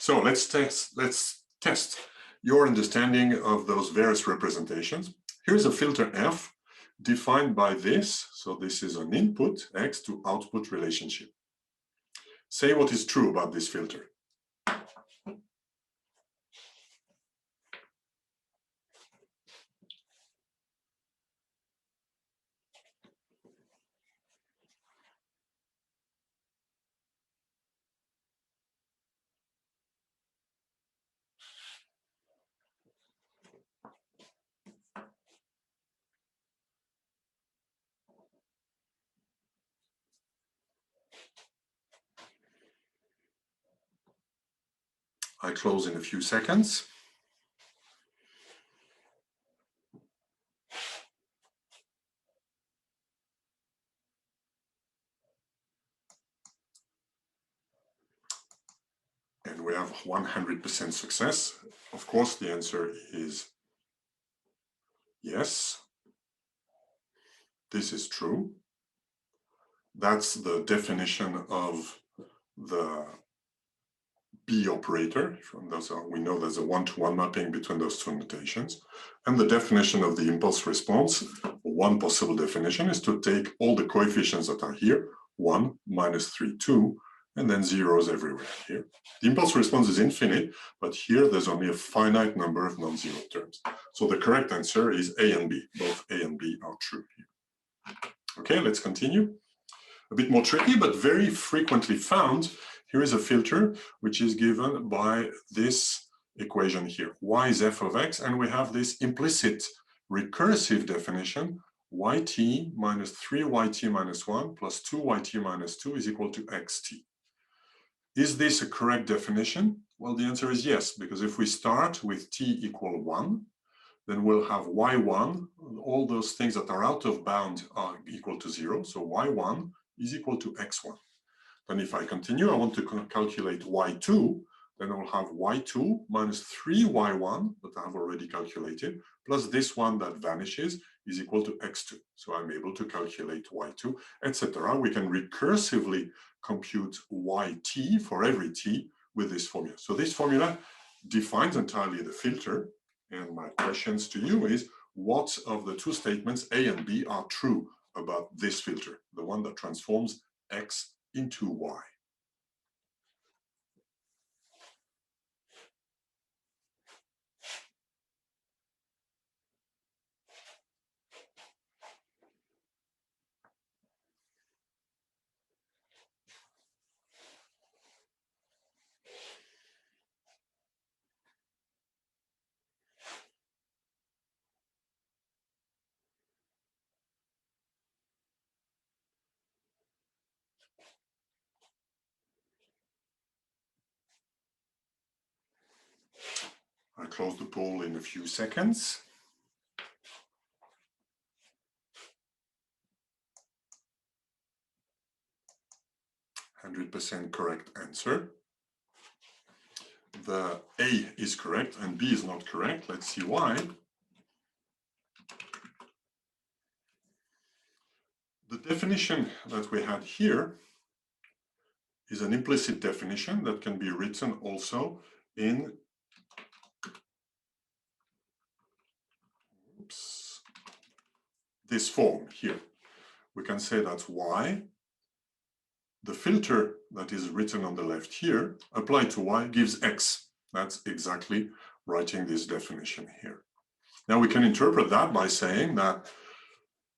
So let's test your understanding of those various representations. Here's a filter f defined by this. So this is an input x to output relationship. Say what is true about this filter. I close in a few seconds. we have 100% success? Of course, the answer is yes. This is true. That's the definition of the B operator. We know there's a one-to-one mapping between those two notations. And the definition of the impulse response, one possible definition, is to take all the coefficients that are here, 1, -3, 2, and then zeros everywhere here. The impulse response is infinite, but here there's only a finite number of non-zero terms. So the correct answer is A and B. Both A and B are true here. Okay, let's continue. A bit more tricky, but very frequently found. Here is a filter which is given by this equation here. Y is f of x, and we have this implicit recursive definition, yt minus 3yt minus 1 plus 2yt minus 2 is equal to xt. Is this a correct definition? Well, the answer is yes, because if we start with t equal 1, then we'll have y1, all those things that are out of bound are equal to 0, so y1 is equal to x1. Then if I continue, I want to calculate y2, then I'll have y2 minus 3y1 that I've already calculated, plus this one that vanishes is equal to x2. So I'm able to calculate y2, etc. We can recursively compute yt for every t with this formula. So this formula defines entirely the filter. And my questions to you is, what of the two statements A and B are true about this filter, the one that transforms x into y? I'll close the poll in a few seconds. %100% correct answer. The A is correct and B is not correct. Let's see why. The definition that we had here is an implicit definition that can be written also in this form here. We can say that's y. The filter that is written on the left here, applied to y, gives x. That's exactly writing this definition here. Now we can interpret that by saying that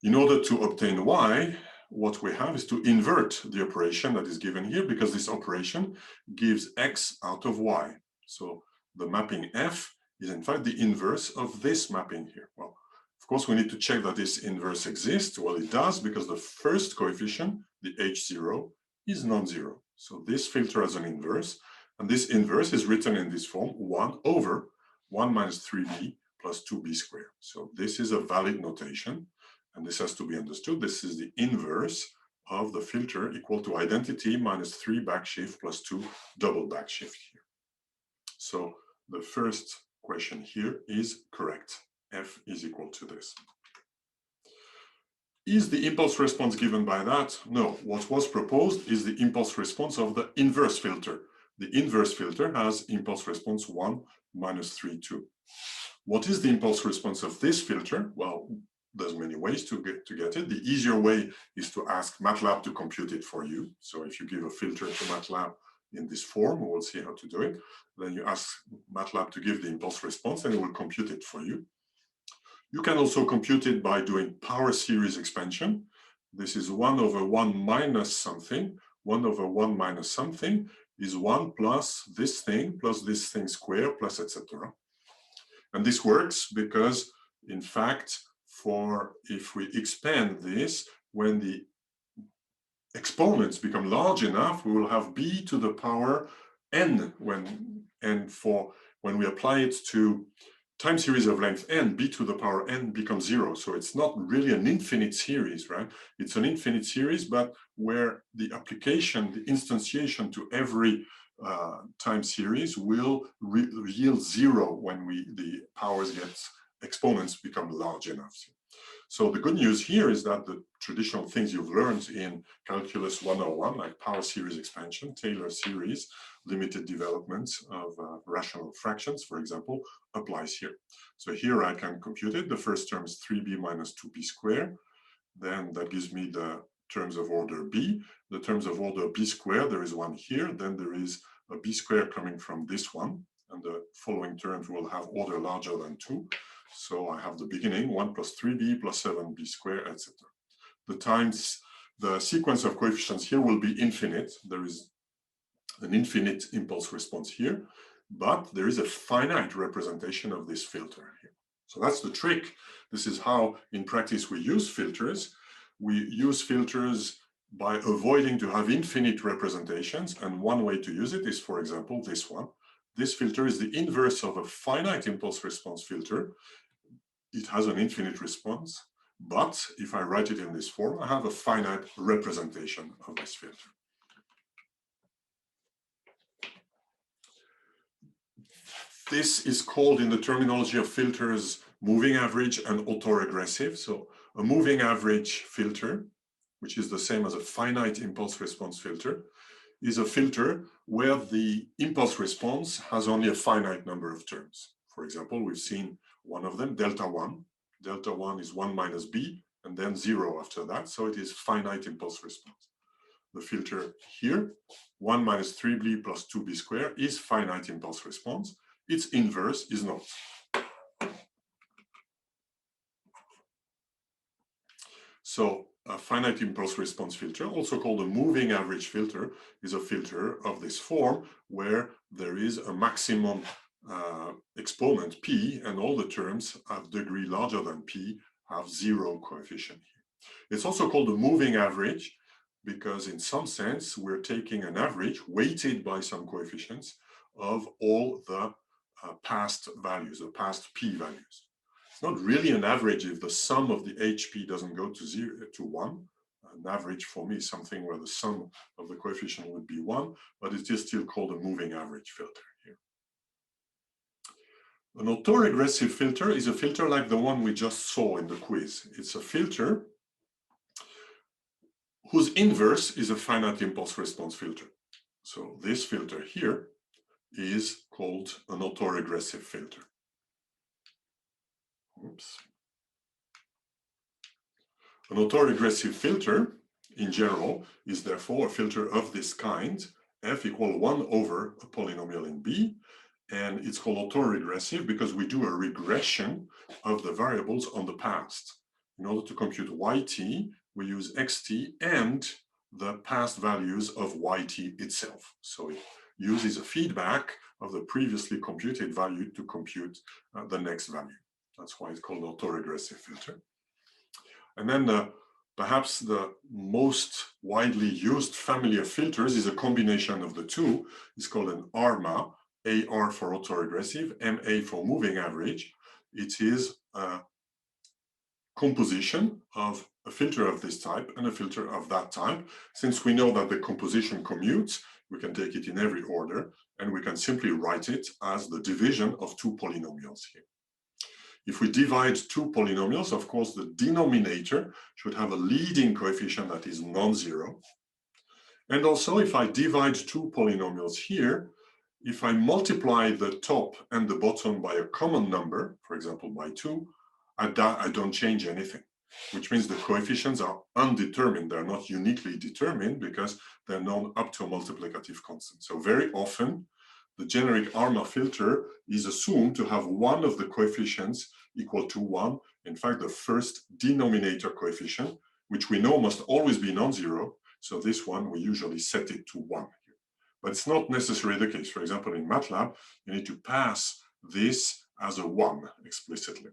in order to obtain y, what we have is to invert the operation that is given here, because this operation gives x out of y. So the mapping f is in fact the inverse of this mapping here. Well, of course, we need to check that this inverse exists. Well, it does, because the first coefficient, the h0, is non-zero. So this filter has an inverse, and this inverse is written in this form, 1 over 1 minus 3b plus 2b squared. So this is a valid notation, and this has to be understood. This is the inverse of the filter equal to identity minus 3 backshift plus 2 double backshift here. So the first question here is correct. F is equal to this. Is the impulse response given by that? No. What was proposed is the impulse response of the inverse filter. The inverse filter has impulse response 1 minus 3, 2. What is the impulse response of this filter? Well, there's many ways to get it. The easier way is to ask MATLAB to compute it for you. So if you give a filter to MATLAB in this form, we'll see how to do it. Then you ask MATLAB to give the impulse response, and it will compute it for you. You can also compute it by doing power series expansion. This is 1 over 1 minus something. 1 over 1 minus something is 1 plus this thing squared plus etc. And this works because, in fact, if we expand this, when the exponents become large enough, we will have b to the power n when we apply it to time series of length n, b to the power n becomes 0. So it's not really an infinite series, right? It's an infinite series, but where the application, the instantiation to every time series will yield 0 when the powers exponents become large enough. So the good news here is that the traditional things you've learned in Calculus 101, like power series expansion, Taylor series, limited developments of rational fractions, for example, applies here. So here I can compute it. The first term is 3b minus 2b squared. Then that gives me the terms of order b. The terms of order b squared, there is one here. Then there is a b squared coming from this one. And the following terms will have order larger than 2. So I have the beginning, 1 plus 3b plus 7b squared, etc. The sequence of coefficients here will be infinite. There is an infinite impulse response here, but there is a finite representation of this filter here. So that's the trick. This is how, in practice, we use filters. We use filters by avoiding to have infinite representations. And one way to use it is, for example, this one. This filter is the inverse of a finite impulse response filter. It has an infinite response, but if I write it in this form, I have a finite representation of this filter. This is called, in the terminology of filters, moving average and autoregressive. So a moving average filter, which is the same as a finite impulse response filter, is a filter where the impulse response has only a finite number of terms. For example, we've seen one of them, delta 1. Delta 1 is 1 minus b, and then 0 after that. So it is finite impulse response. The filter here, 1 minus 3b plus 2b squared, is finite impulse response. Its inverse is not. So a finite impulse response filter, also called a moving average filter, is a filter of this form where there is a maximum exponent p, and all the terms of degree larger than p have 0 coefficient here. It's also called a moving average because in some sense we're taking an average weighted by some coefficients of all the past values, the past p values. It's not really an average if the sum of the HP doesn't go to 0 to 1. An average for me is something where the sum of the coefficient would be 1, but it is still called a moving average filter here. An autoregressive filter is a filter like the one we just saw in the quiz. It's a filter whose inverse is a finite impulse response filter. So this filter here is called an autoregressive filter. Oops. An autoregressive filter, in general, is therefore a filter of this kind, f equal 1 over a polynomial in B, and it's called autoregressive because we do a regression of the variables on the past. In order to compute yt, we use xt and the past values of yt itself. So it uses a feedback of the previously computed value to compute the next value. That's why it's called autoregressive filter. And then perhaps the most widely used family of filters is a combination of the two. It's called an ARMA, AR for autoregressive, MA for moving average. It is a composition of a filter of this type and a filter of that type. Since we know that the composition commutes, we can take it in every order, and we can simply write it as the division of two polynomials here. If we divide two polynomials, of course, the denominator should have a leading coefficient that is non-zero. And also, if I divide two polynomials here, if I multiply the top and the bottom by a common number, for example, by 2, I don't change anything, which means the coefficients are undetermined. They're not uniquely determined because they're known up to a multiplicative constant. So very often, the generic ARMA filter is assumed to have one of the coefficients equal to 1. In fact, the first denominator coefficient, which we know must always be non-zero. So this one, we usually set it to 1 here. But it's not necessarily the case. For example, in MATLAB, you need to pass this as a 1 explicitly.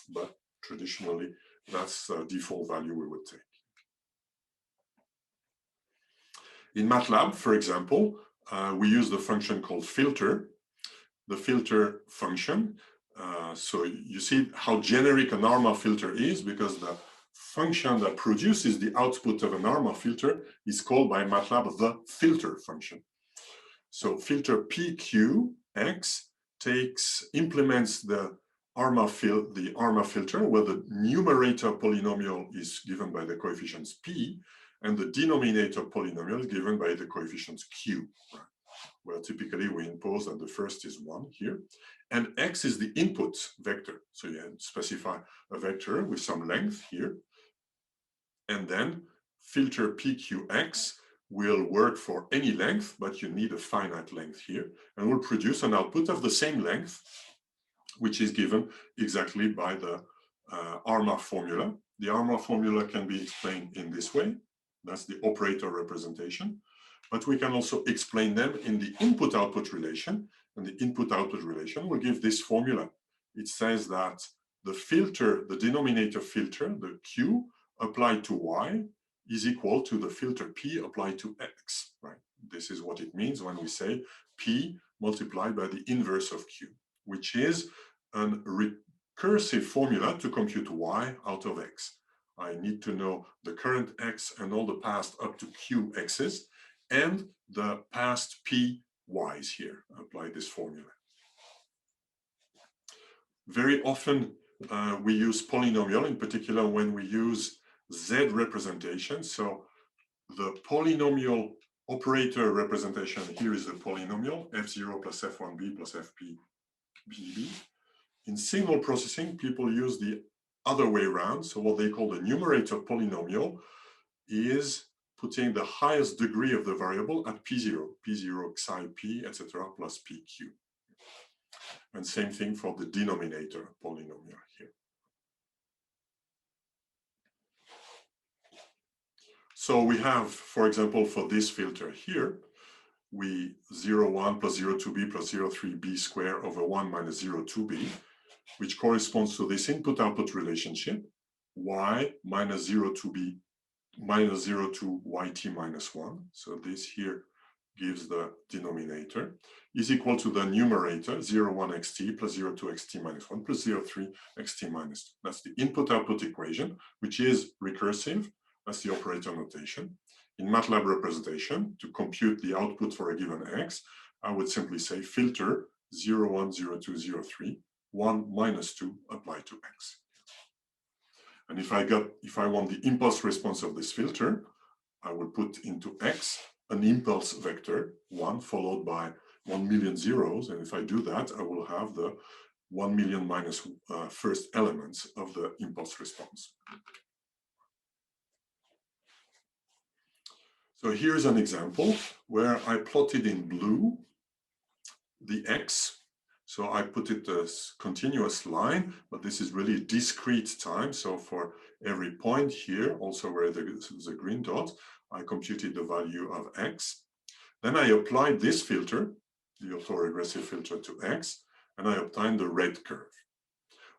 But traditionally, that's the default value we would take. In MATLAB, for example, we use the function called filter. The filter function, so you see how generic an ARMA filter is because the function that produces the output of an ARMA filter is called by MATLAB the filter function. So filter PQX implements the ARMA filter, where the numerator polynomial is given by the coefficients P, and the denominator polynomial is given by the coefficients Q, right? Where typically we impose that the first is 1 here, and X is the input vector. So you specify a vector with some length here, and then filter PQX will work for any length, but you need a finite length here, and will produce an output of the same length, which is given exactly by the ARMA formula. The ARMA formula can be explained in this way. That's the operator representation. But we can also explain them in the input-output relation. And the input-output relation will give this formula. It says that the filter, the denominator filter, the Q applied to Y, is equal to the filter P applied to X, right? This is what it means when we say P multiplied by the inverse of Q, which is a recursive formula to compute Y out of X. I need to know the current X and all the past up to Q X's, and the past P Y's here. Apply this formula. Very often we use polynomial, in particular when we use Z representation. So the polynomial operator representation here is the polynomial f0 plus f1b plus fpbb. In signal processing, people use the other way around. So what they call the numerator polynomial is putting the highest degree of the variable at p0 psi p, etc., plus pq. And same thing for the denominator polynomial here. So we have, for example, for this filter here, we 0,1 plus 0,2b plus 0,3b squared over 1 minus 0,2b, which corresponds to this input-output relationship, y minus 0,2b minus 0,2 yt minus 1. So this here gives the denominator, is equal to the numerator, 0,1 xt plus 0,2 xt minus 1 plus 0,3 xt minus 2. That's the input-output equation, which is recursive. That's the operator notation. In MATLAB representation, to compute the output for a given x, I would simply say filter 0, 1, 0, 2, 0, 3, 1 minus 2 apply to x. And if I want the impulse response of this filter, I will put into x an impulse vector, 1 followed by 1 million zeros. And if I do that, I will have the 1 million minus first elements of the impulse response. So here's an example where I plotted in blue the x. So I put it as continuous line, but this is really discrete time. So for every point here, also where there's a green dot, I computed the value of x. Then I applied this filter, the autoregressive filter, to x, and I obtained the red curve.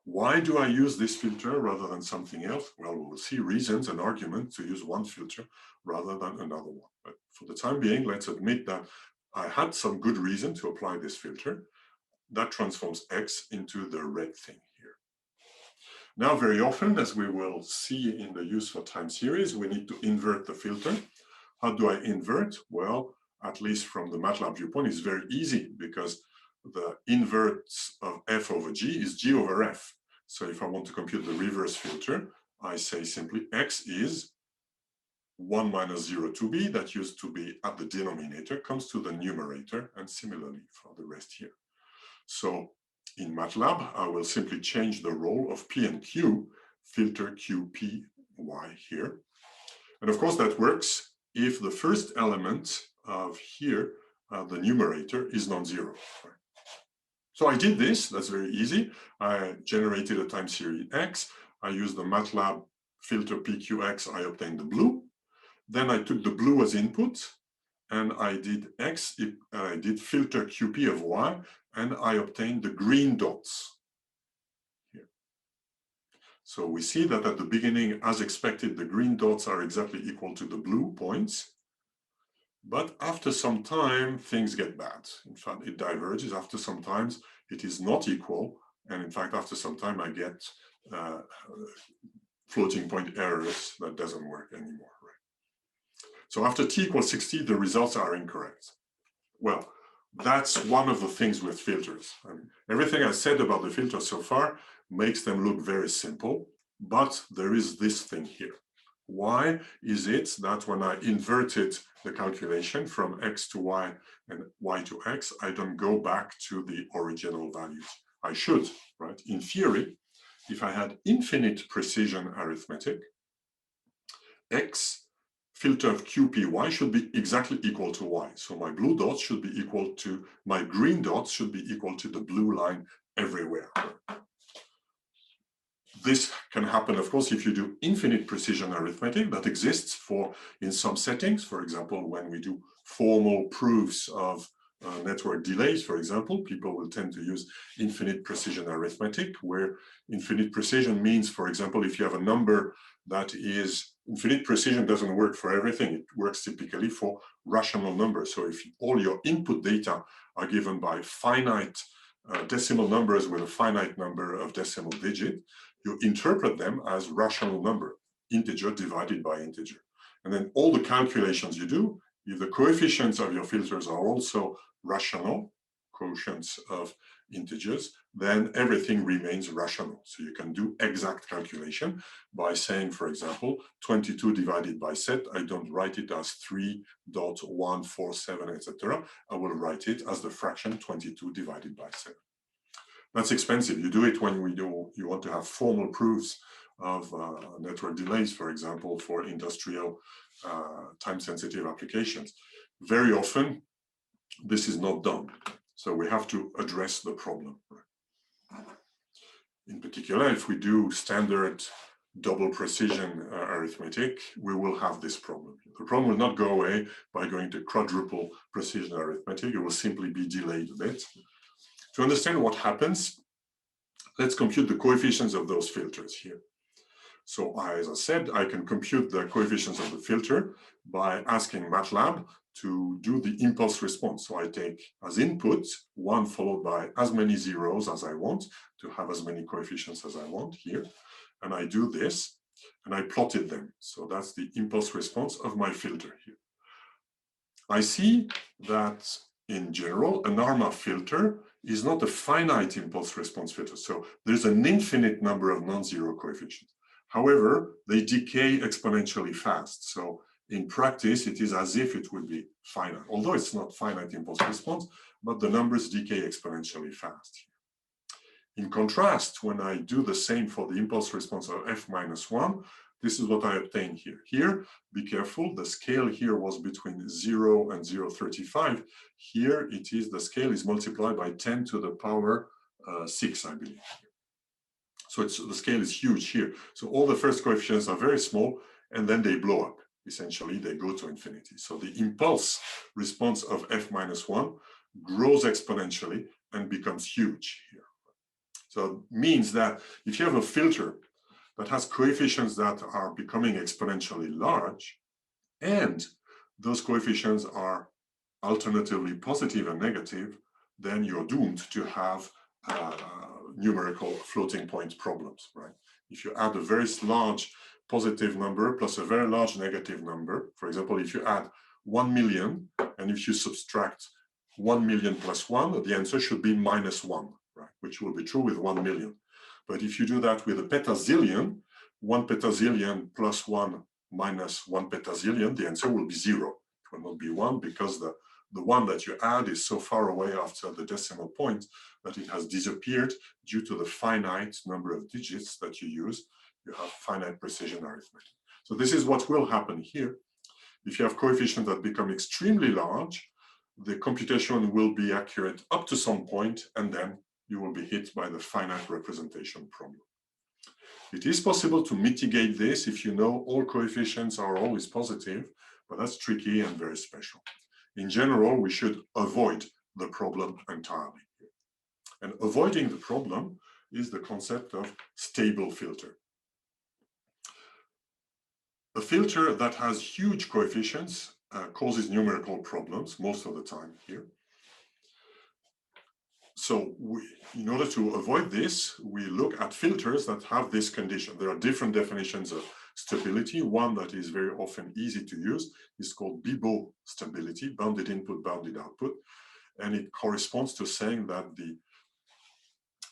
Why do I use this filter rather than something else? Well, we'll see reasons and arguments to use one filter rather than another one. But for the time being, let's admit that I had some good reason to apply this filter. That transforms x into the red thing here. Now, very often, as we will see in the use for time series, we need to invert the filter. How do I invert? Well, at least from the MATLAB viewpoint, it's very easy because the inverse of f over g is g over f. So if I want to compute the reverse filter, I say simply x is 1 minus 0,2b, that used to be at the denominator, comes to the numerator, and similarly for the rest here. So in MATLAB, I will simply change the role of P and Q, filter Q, P, Y here. And of course, that works if the first element of here, the numerator, is non-zero. Right? So I did this, that's very easy. I generated a time series X. I used the MATLAB filter PQX, I obtained the blue. Then I took the blue as input, and I did X, I did filter QP of Y, and I obtained the green dots here. So we see that at the beginning, as expected, the green dots are exactly equal to the blue points. But after some time, things get bad. In fact, it diverges. After some times, it is not equal. And in fact, after some time, I get floating point errors that doesn't work anymore. Right? So after t equals 60, the results are incorrect. Well, That's one of the things with filters. I mean, everything I said about the filter so far makes them look very simple, but there is this thing here. Why is it that when I inverted the calculation from x to y and y to x, I don't go back to the original values? I should, right? In theory, if I had infinite precision arithmetic, x filter of QPY should be exactly equal to y. So my blue dots should be equal to, my green dots should be equal to the blue line everywhere. This can happen, of course, if you do infinite precision arithmetic. That exists for in some settings. For example, when we do formal proofs of network delays, for example, people will tend to use infinite precision arithmetic, where infinite precision means, for example, if you have a number that is infinite precision doesn't work for everything. It works typically for rational numbers. So if all your input data are given by finite decimal numbers with a finite number of decimal digits, you interpret them as rational number, integer divided by integer. And then all the calculations you do, if the coefficients of your filters are also rational, quotients of integers, then everything remains rational. So you can do exact calculation by saying, for example, 22 divided by set. I don't write it as 3.147, etc. I will write it as the fraction 22 divided by 7. That's expensive. You do it when you want to have formal proofs of network delays, for example, for industrial time-sensitive applications. Very often, this is not done. So we have to address the problem. In particular, if we do standard double precision arithmetic, we will have this problem. The problem will not go away by going to quadruple precision arithmetic. It will simply be delayed a bit. To understand what happens, let's compute the coefficients of those filters here. So as I said, I can compute the coefficients of the filter by asking MATLAB to do the impulse response. So I take as input 1 followed by as many zeros as I want to have as many coefficients as I want here. And I do this and I plotted them. So that's the impulse response of my filter here. I see that in general, an ARMA filter is not a finite impulse response filter. So there's an infinite number of non-zero coefficients. However, they decay exponentially fast. So in practice, it is as if it would be finite, although it's not finite impulse response, but the numbers decay exponentially fast. In contrast, when I do the same for the impulse response of f-1, this is what I obtain here. Here, be careful, the scale here was between 0 and 0.35. Here it is, the scale is multiplied by 10 to the power 6, I believe. So the scale is huge here. So all the first coefficients are very small, and then they blow up. Essentially, they go to infinity. So the impulse response of f-1 grows exponentially and becomes huge here. So it means that if you have a filter that has coefficients that are becoming exponentially large, and those coefficients are alternatively positive and negative, then you're doomed to have numerical floating point problems, right? If you add a very large positive number plus a very large negative number, for example, if you add 1 million, and if you subtract 1 million plus 1, the answer should be -1, right? Which will be true with 1 million. But if you do that with a petazillion, 1 petazillion plus 1 minus 1 petazillion, the answer will be 0. It will not be 1 because the one that you add is so far away after the decimal point that it has disappeared due to the finite number of digits that you use. You have finite precision arithmetic. So this is what will happen here. If you have coefficients that become extremely large, the computation will be accurate up to some point, and then you will be hit by the finite representation problem. It is possible to mitigate this if you know all coefficients are always positive, but that's tricky and very special. In general, we should avoid the problem entirely. And avoiding the problem is the concept of stable filter. A filter that has huge coefficients causes numerical problems most of the time here. So in order to avoid this, we look at filters that have this condition. There are different definitions of stability. One that is very often easy to use is called BIBO stability, bounded input, bounded output. and it corresponds to saying that the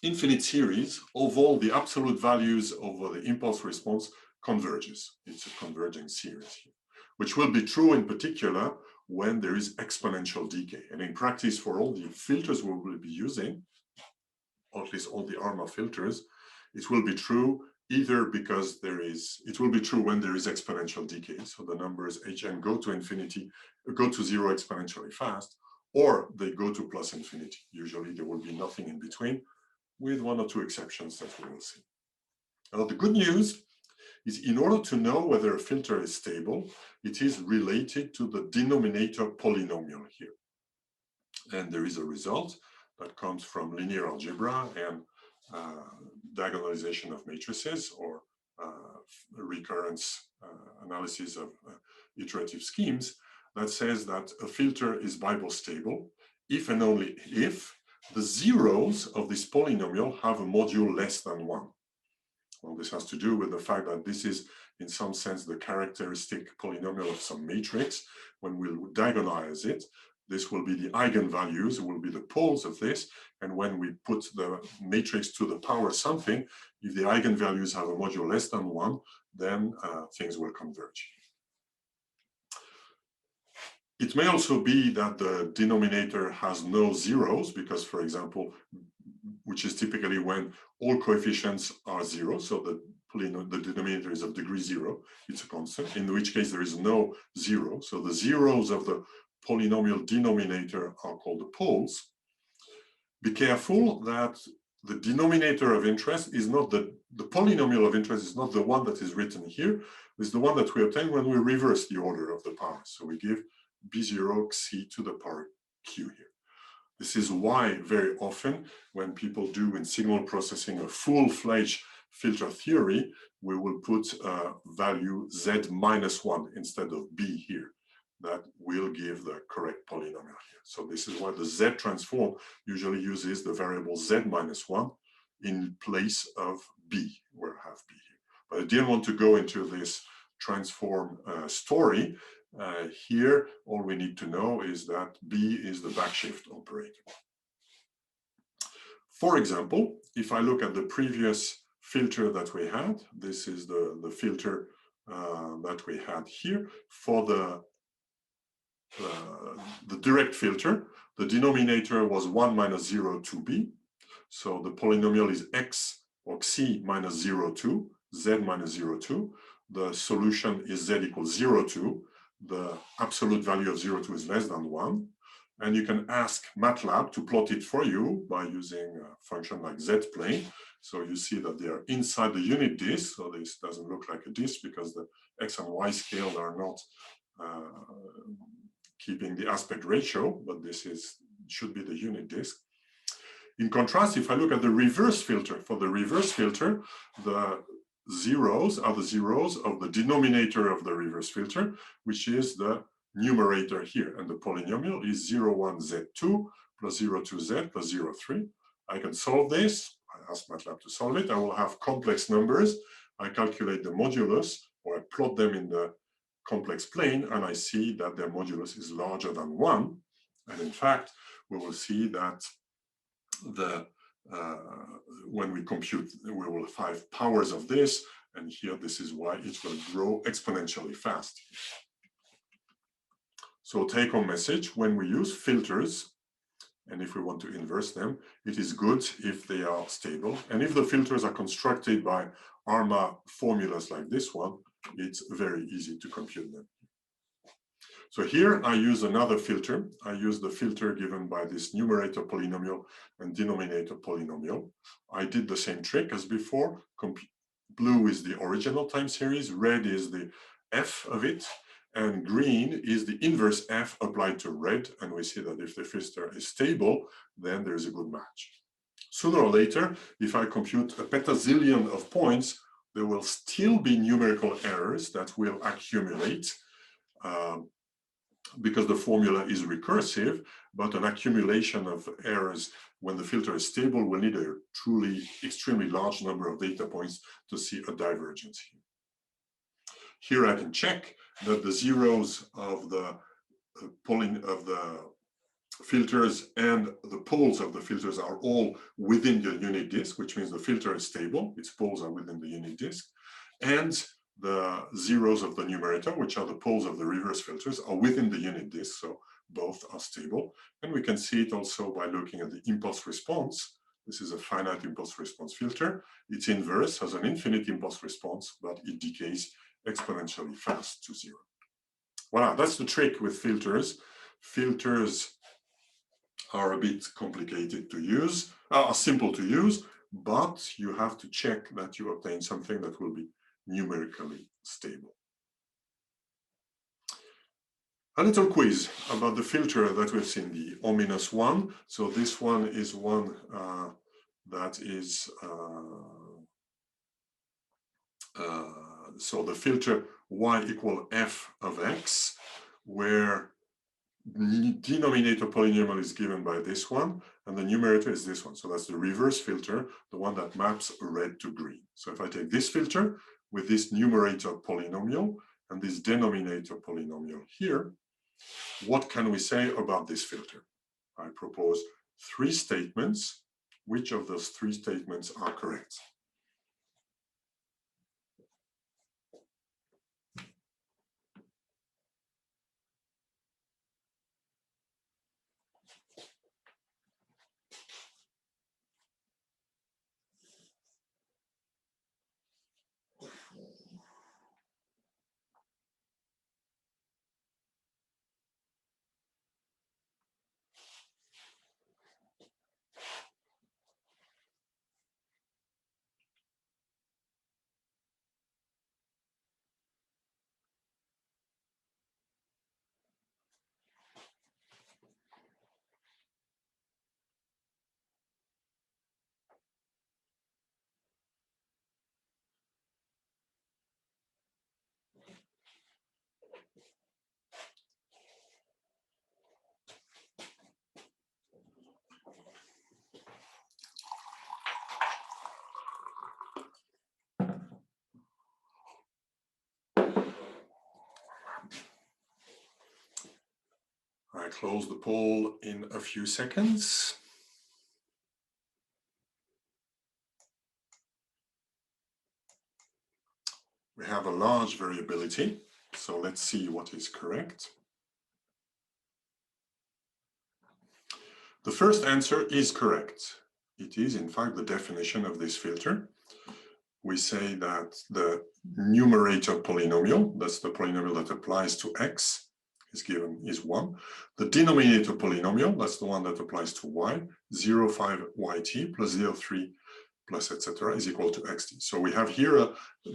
infinite series of all the absolute values over the impulse response converges. It's a converging series here, which will be true in particular when there is exponential decay. And in practice, for all the filters we will be using, or at least all the ARMA filters, it will be true either because it will be true when there is exponential decay. So the numbers Hn go to infinity, go to zero exponentially fast, or they go to plus infinity. Usually there will be nothing in between, with one or two exceptions that we will see. Now, the good news is in order to know whether a filter is stable, it is related to the denominator polynomial here. And there is a result that comes from linear algebra and diagonalization of matrices, or recurrence analysis of iterative schemes, that says that a filter is bibostable if and only if the zeros of this polynomial have a module less than 1. Well, this has to do with the fact that this is, in some sense, the characteristic polynomial of some matrix. When we'll diagonalize it, this will be the eigenvalues, will be the poles of this. And when we put the matrix to the power something, if the eigenvalues have a module less than 1, then things will converge. It may also be that the denominator has no zeros because, for example, which is typically when all coefficients are 0, so the denominator is of degree 0, it's a constant, in which case there is no 0. So the zeros of the polynomial denominator are called the poles. Be careful that the denominator of interest is not the polynomial of interest is not the one that is written here. It's the one that we obtain when we reverse the order of the power. So we give B0 C to the power Q here. This is why very often when people do in signal processing a full-fledged filter theory, we will put value Z minus 1 instead of B here. That will give the correct polynomial here. So this is why the Z transform usually uses the variable Z minus 1 in place of B, where I have B here. But I didn't want to go into this transform story. Here, all we need to know is that B is the backshift operator. For example, if I look at the previous filter that we had, this is the filter that we had here for the direct filter. The denominator was 1 minus 0, 2b. So the polynomial is x or xi minus 0, 2, z minus 0, 2. The solution is z equals 0, 2. The absolute value of 0, 2 is less than 1. And you can ask MATLAB to plot it for you by using a function like z-plane. So you see that they are inside the unit disk. So this doesn't look like a disk because the x and y scale are not keeping the aspect ratio, but this should be the unit disk. In contrast, if I look at the reverse filter, for the reverse filter, the zeros are the zeros of the denominator of the reverse filter, which is the numerator here. And the polynomial is 0, 1, z2 plus 0, 2, z plus 0, 3. I can solve this. I ask MATLAB to solve it. I will have complex numbers. I calculate the modulus, or I plot them in the complex plane, and I see that their modulus is larger than 1. And in fact, we will see that when we compute, we will have powers of this, and here this is why it will grow exponentially fast. So take-home message, when we use filters, and if we want to inverse them, it is good if they are stable. And if the filters are constructed by ARMA formulas like this one, it's very easy to compute them. So here I use another filter. I use the filter given by this numerator polynomial and denominator polynomial. I did the same trick as before. Blue is the original time series, red is the f of it, and green is the inverse f applied to red. And we see that if the filter is stable, then there is a good match. Sooner or later, if I compute a petazillion of points, there will still be numerical errors that will accumulate because the formula is recursive, but an accumulation of errors when the filter is stable will need a truly extremely large number of data points to see a divergence here. Here I can check that the zeros of the filters and the poles of the filters are all within the unit disk, which means the filter is stable, its poles are within the unit disk, and the zeros of the numerator, which are the poles of the reverse filters, are within the unit disk, so both are stable. And we can see it also by looking at the impulse response. This is a finite impulse response filter. Its inverse has an infinite impulse response, but it decays exponentially fast to zero. Voilà, that's the trick with filters. Filters are a bit complicated to use, are simple to use, but you have to check that you obtain something that will be numerically stable. A little quiz about the filter that we've seen, the ominous one. So this one is one that is, so the filter y equal f of x, where denominator polynomial is given by this one, and the numerator is this one. So that's the reverse filter, the one that maps red to green. So if I take this filter with this numerator polynomial and this denominator polynomial here, what can we say about this filter? I propose 3 statements. Which of those 3 statements are correct? I close the poll in a few seconds. We have a large variability, so let's see what is correct. The first answer is correct. It is, in fact, the definition of this filter. We say that the numerator polynomial, that's the polynomial that applies to x, is 1. The denominator polynomial, that's the one that applies to y, 0, 5 yt plus 0, 3 plus etc. is equal to xt. So we have here a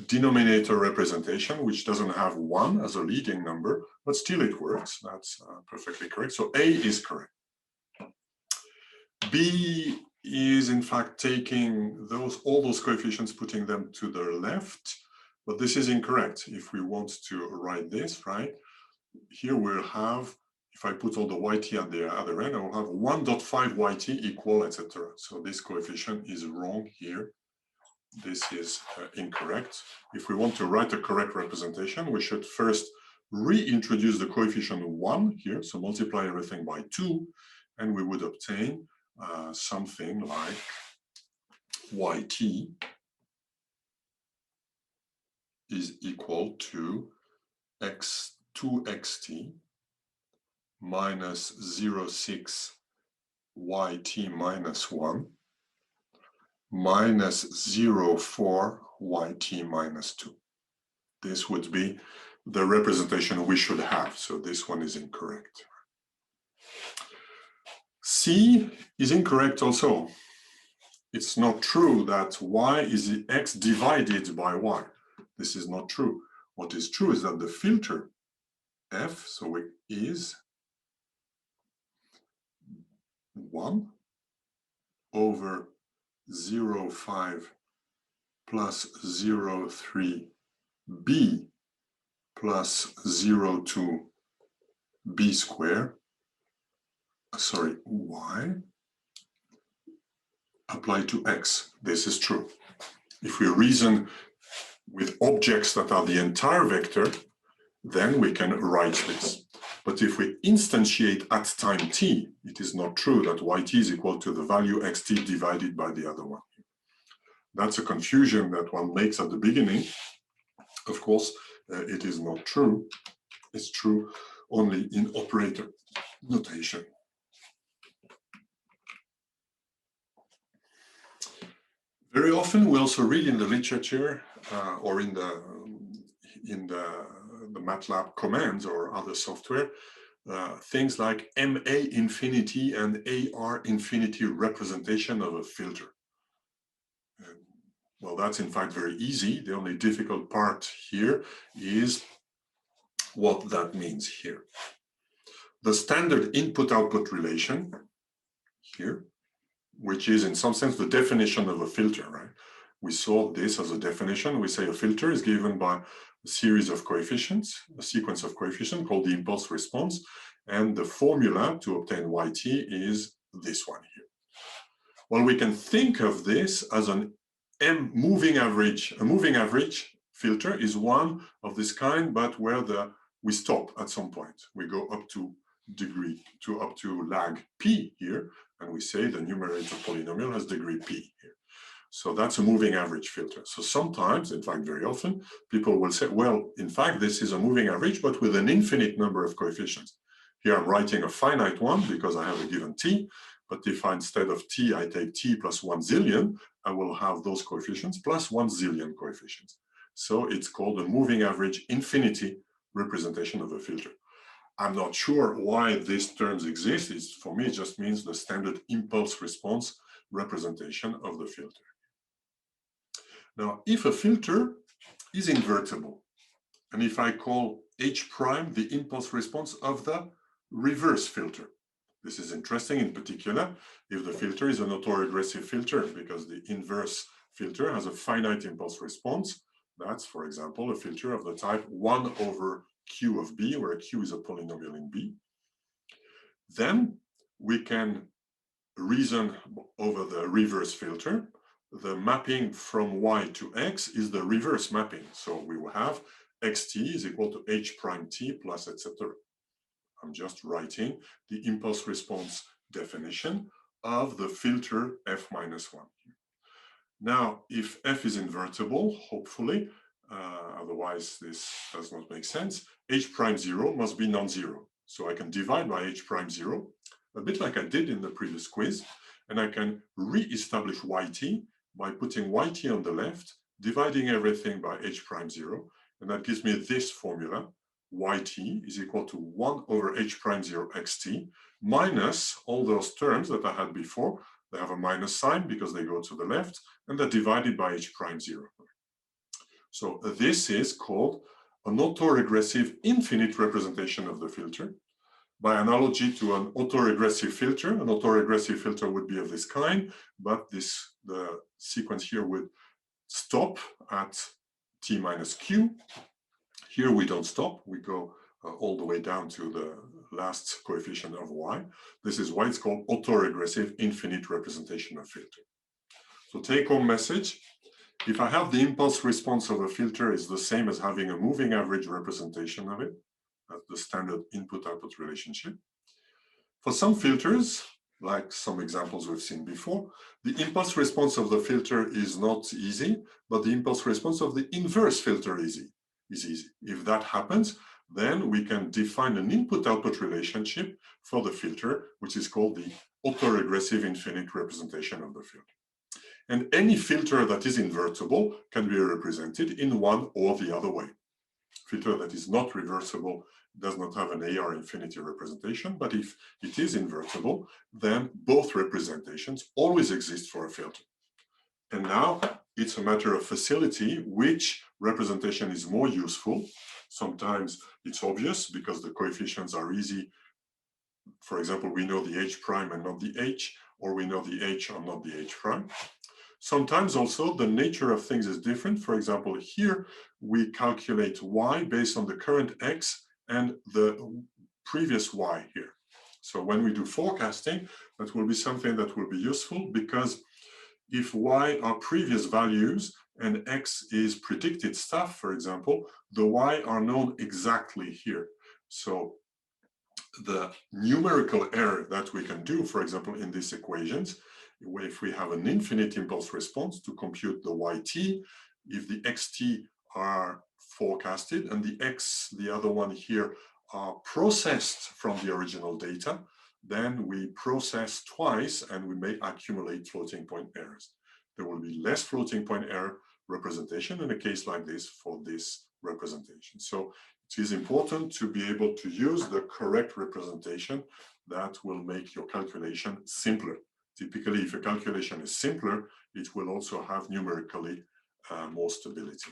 denominator representation which doesn't have 1 as a leading number, but still it works. That's perfectly correct. So A is correct. B is in fact taking all those coefficients, putting them to the left, but this is incorrect. If we want to write this, right, here we'll have, if I put all the yt at the other end, I will have 1.5 yt equal, etc. So this coefficient is wrong here. This is incorrect. If we want to write a correct representation, we should first reintroduce the coefficient 1 here, so multiply everything by 2, and we would obtain something like yt is equal to 2xt minus 0.6 yt minus 1 minus 0.4 yt minus 2. This would be the representation we should have, so this one is incorrect. C is incorrect also. It's not true that y is x divided by y. This is not true. What is true is that the filter f, so it is 1 over 0.5 plus 0.3 b plus 0.2 b squared, sorry, y, applied to x. This is true. If we reason with objects that are the entire vector, then we can write this. But if we instantiate at time t, it is not true that yt is equal to the value xt divided by the other one. That's a confusion that one makes at the beginning. Of course, it is not true. It's true only in operator notation. Very often, we also read in the literature or in the MATLAB commands or other software things like MA infinity and AR infinity representation of a filter. Well, that's in fact very easy. The only difficult part here is what that means here. The standard input-output relation here, which is in some sense the definition of a filter, right? We saw this as a definition. We say a filter is given by a series of coefficients, a sequence of coefficients called the impulse response, and the formula to obtain yt is this one here. Well, we can think of this as an moving average. A moving average filter is one of this kind, but where we stop at some point. We go up to lag p here, and we say the numerator polynomial has degree p here. So that's a moving average filter. So sometimes, in fact, very often, people will say, well, in fact, this is a moving average, but with an infinite number of coefficients. Here I'm writing a finite one because I have a given t, but if instead of t, I take t plus 1 zillion, I will have those coefficients plus 1 zillion coefficients. So it's called a moving average infinity representation of a filter. I'm not sure why these terms exist. For me, it just means the standard impulse response representation of the filter. Now, if a filter is invertible, and if I call H prime the impulse response of the reverse filter, this is interesting in particular if the filter is an autoregressive filter, because the inverse filter has a finite impulse response. That's, for example, a filter of the type 1 over q of b, where q is a polynomial in b. Then we can reason over the reverse filter. The mapping from y to x is the reverse mapping. So we will have xt is equal to h prime t plus etc. I'm just writing the impulse response definition of the filter f minus 1. Now, if f is invertible, hopefully, otherwise this does not make sense, h prime 0 must be non-zero. So I can divide by h prime 0, a bit like I did in the previous quiz, and I can re-establish yt by putting yt on the left, dividing everything by h prime 0, and that gives me this formula. Yt is equal to 1 over h prime 0 xt minus all those terms that I had before. They have a minus sign because they go to the left, and they're divided by h prime 0. So this is called an autoregressive infinite representation of the filter. By analogy to an autoregressive filter would be of this kind, but the sequence here would stop at t minus q. Here we don't stop, we go all the way down to the last coefficient of y. This is why it's called autoregressive infinite representation of filter. So take-home message, if I have the impulse response of a filter is the same as having a moving average representation of it, that's the standard input-output relationship. For some filters, like some examples we've seen before, the impulse response of the filter is not easy, but the impulse response of the inverse filter is easy. If that happens, then we can define an input-output relationship for the filter, which is called the autoregressive infinite representation of the filter. And any filter that is invertible can be represented in one or the other way. Filter that is not reversible does not have an AR infinity representation, but if it is invertible, then both representations always exist for a filter. And now it's a matter of facility, which representation is more useful. Sometimes it's obvious because the coefficients are easy. For example, we know the h prime and not the h, or we know the h and not the h prime. Sometimes also the nature of things is different. For example, here we calculate y based on the current x and the previous y here. So when we do forecasting, that will be something that will be useful, because if y are previous values and x is predicted stuff, for example, the y are known exactly here. So the numerical error that we can do, for example, in these equations, if we have an infinite impulse response to compute the yt, if the xt are forecasted and the x, the other one here, are processed from the original data, then we process twice and we may accumulate floating point errors. There will be less floating point error representation in a case like this for this representation. So it is important to be able to use the correct representation that will make your calculation simpler. Typically, if a calculation is simpler, it will also have numerically more stability.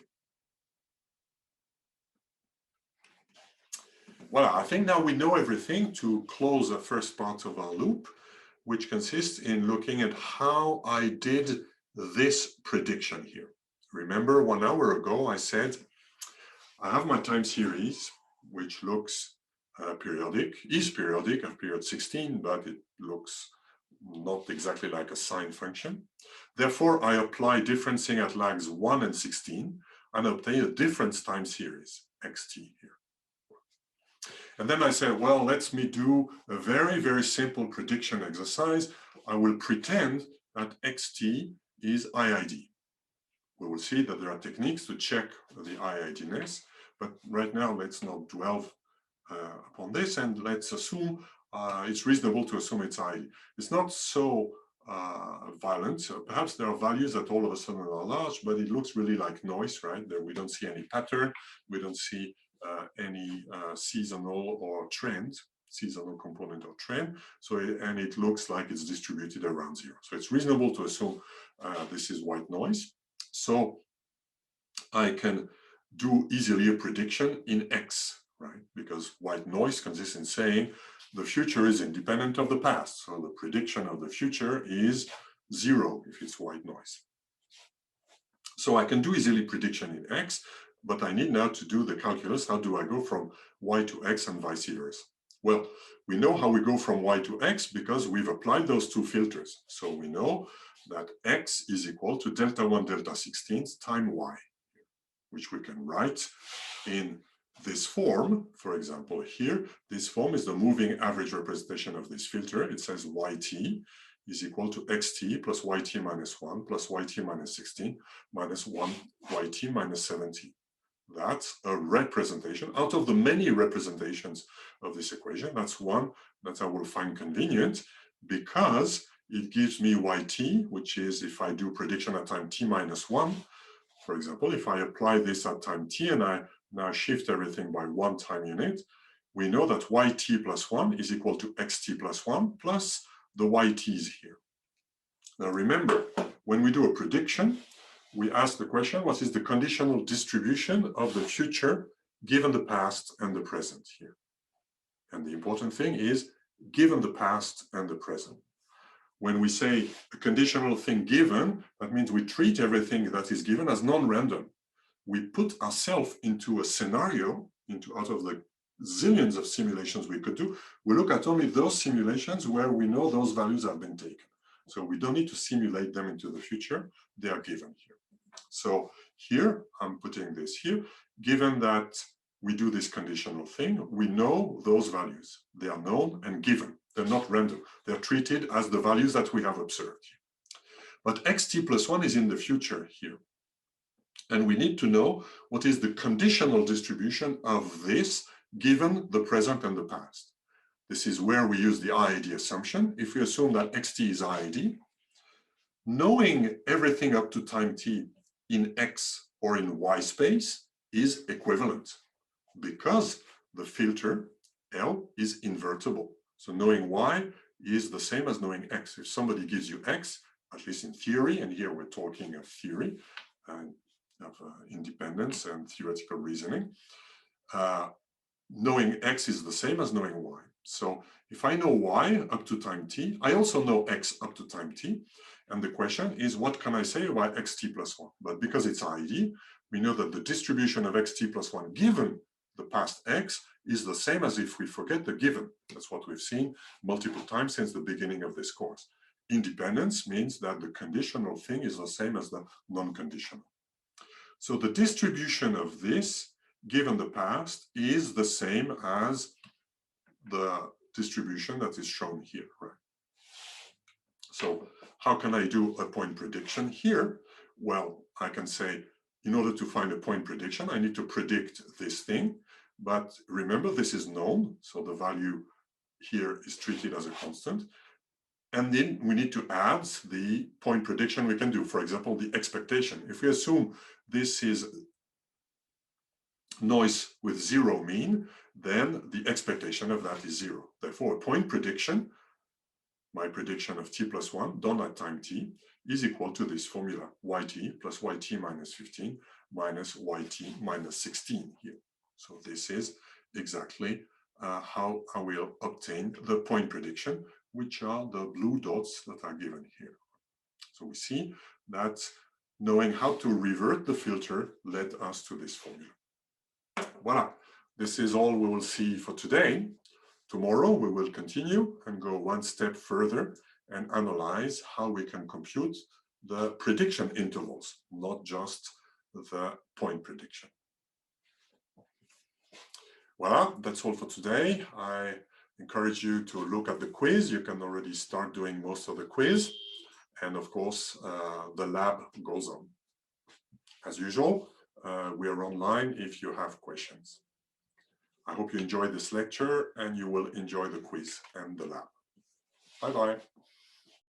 Well, I think now we know everything to close the first part of our loop, which consists in looking at how I did this prediction here. Remember, 1 hour ago, I said, I have my time series, which looks periodic, is periodic at period 16, but it looks not exactly like a sine function. Therefore, I apply differencing at lags 1 and 16 and obtain a difference time series, xt here. And then I said, well, let me do a very, very simple prediction exercise. I will pretend that xt is IID. We will see that there are techniques to check the IID-ness, but right now let's not dwell upon this, and let's assume it's reasonable to assume it's IID. It's not so violent. Perhaps there are values that all of a sudden are large, but it looks really like noise, right? There we don't see any pattern, we don't see any seasonal or trend, seasonal component or trend. So, and it looks like it's distributed around 0. So it's reasonable to assume this is white noise. So I can do easily a prediction in X, right? Because white noise consists in saying the future is independent of the past. So the prediction of the future is 0 if it's white noise. So I can do easily prediction in X, but I need now to do the calculus. How do I go from Y to X and vice versa? Well, we know how we go from Y to X because we've applied those two filters. So we know that X is equal to delta 1 delta 16 times Y, which we can write in this form. For example, here, this form is the moving average representation of this filter. It says YT is equal to XT plus YT minus 1 plus YT minus 16 minus 1 YT minus 17. That's a representation. Out of the many representations of this equation, that's one that I will find convenient because it gives me YT, which is if I do prediction at time t minus 1, for example, if I apply this at time t and I now shift everything by 1 time unit, we know that YT plus 1 is equal to XT plus 1 plus the YTs here. Now remember, when we do a prediction, we ask the question, what is the conditional distribution of the future given the past and the present here? And the important thing is given the past and the present. When we say a conditional thing given, that means we treat everything that is given as non-random. We put ourselves into a scenario, out of the zillions of simulations we could do, we look at only those simulations where we know those values have been taken. So we don't need to simulate them into the future, they are given here. So here, I'm putting this here, given that we do this conditional thing, we know those values. They are known and given. They're not random. They're treated as the values that we have observed. But xt plus 1 is in the future here. And we need to know what is the conditional distribution of this given the present and the past. This is where we use the IID assumption. If we assume that xt is IID, knowing everything up to time t in X or in Y space is equivalent because the filter L is invertible. So knowing Y is the same as knowing X. If somebody gives you X, at least in theory, and here we're talking of theory, and of independence and theoretical reasoning, knowing X is the same as knowing Y. So if I know Y up to time t, I also know X up to time t. And the question is, what can I say about xt plus 1? But because it's IID, we know that the distribution of xt plus 1 given the past x is the same as if we forget the given. That's what we've seen multiple times since the beginning of this course. Independence means that the conditional thing is the same as the non-conditional. So the distribution of this given the past is the same as the distribution that is shown here, right? So how can I do a point prediction here? Well, I can say, in order to find a point prediction, I need to predict this thing. But remember, this is known, so the value here is treated as a constant. And then we need to add the point prediction we can do. For example, the expectation. If we assume this is noise with zero mean, then the expectation of that is zero. Therefore, a point prediction, my prediction of t plus 1 done at time t, is equal to this formula, yt plus yt minus 15 minus yt minus 16 here. So this is exactly how I will obtain the point prediction, which are the blue dots that are given here. So we see that knowing how to revert the filter led us to this formula. Voila, this is all we will see for today. Tomorrow we will continue and go one step further and analyze how we can compute the prediction intervals, not just the point prediction. Voila, that's all for today. I encourage you to look at the quiz. You can already start doing most of the quiz. And of course, the lab goes on. As usual, we are online if you have questions. I hope you enjoyed this lecture and you will enjoy the quiz and the lab. Bye-bye.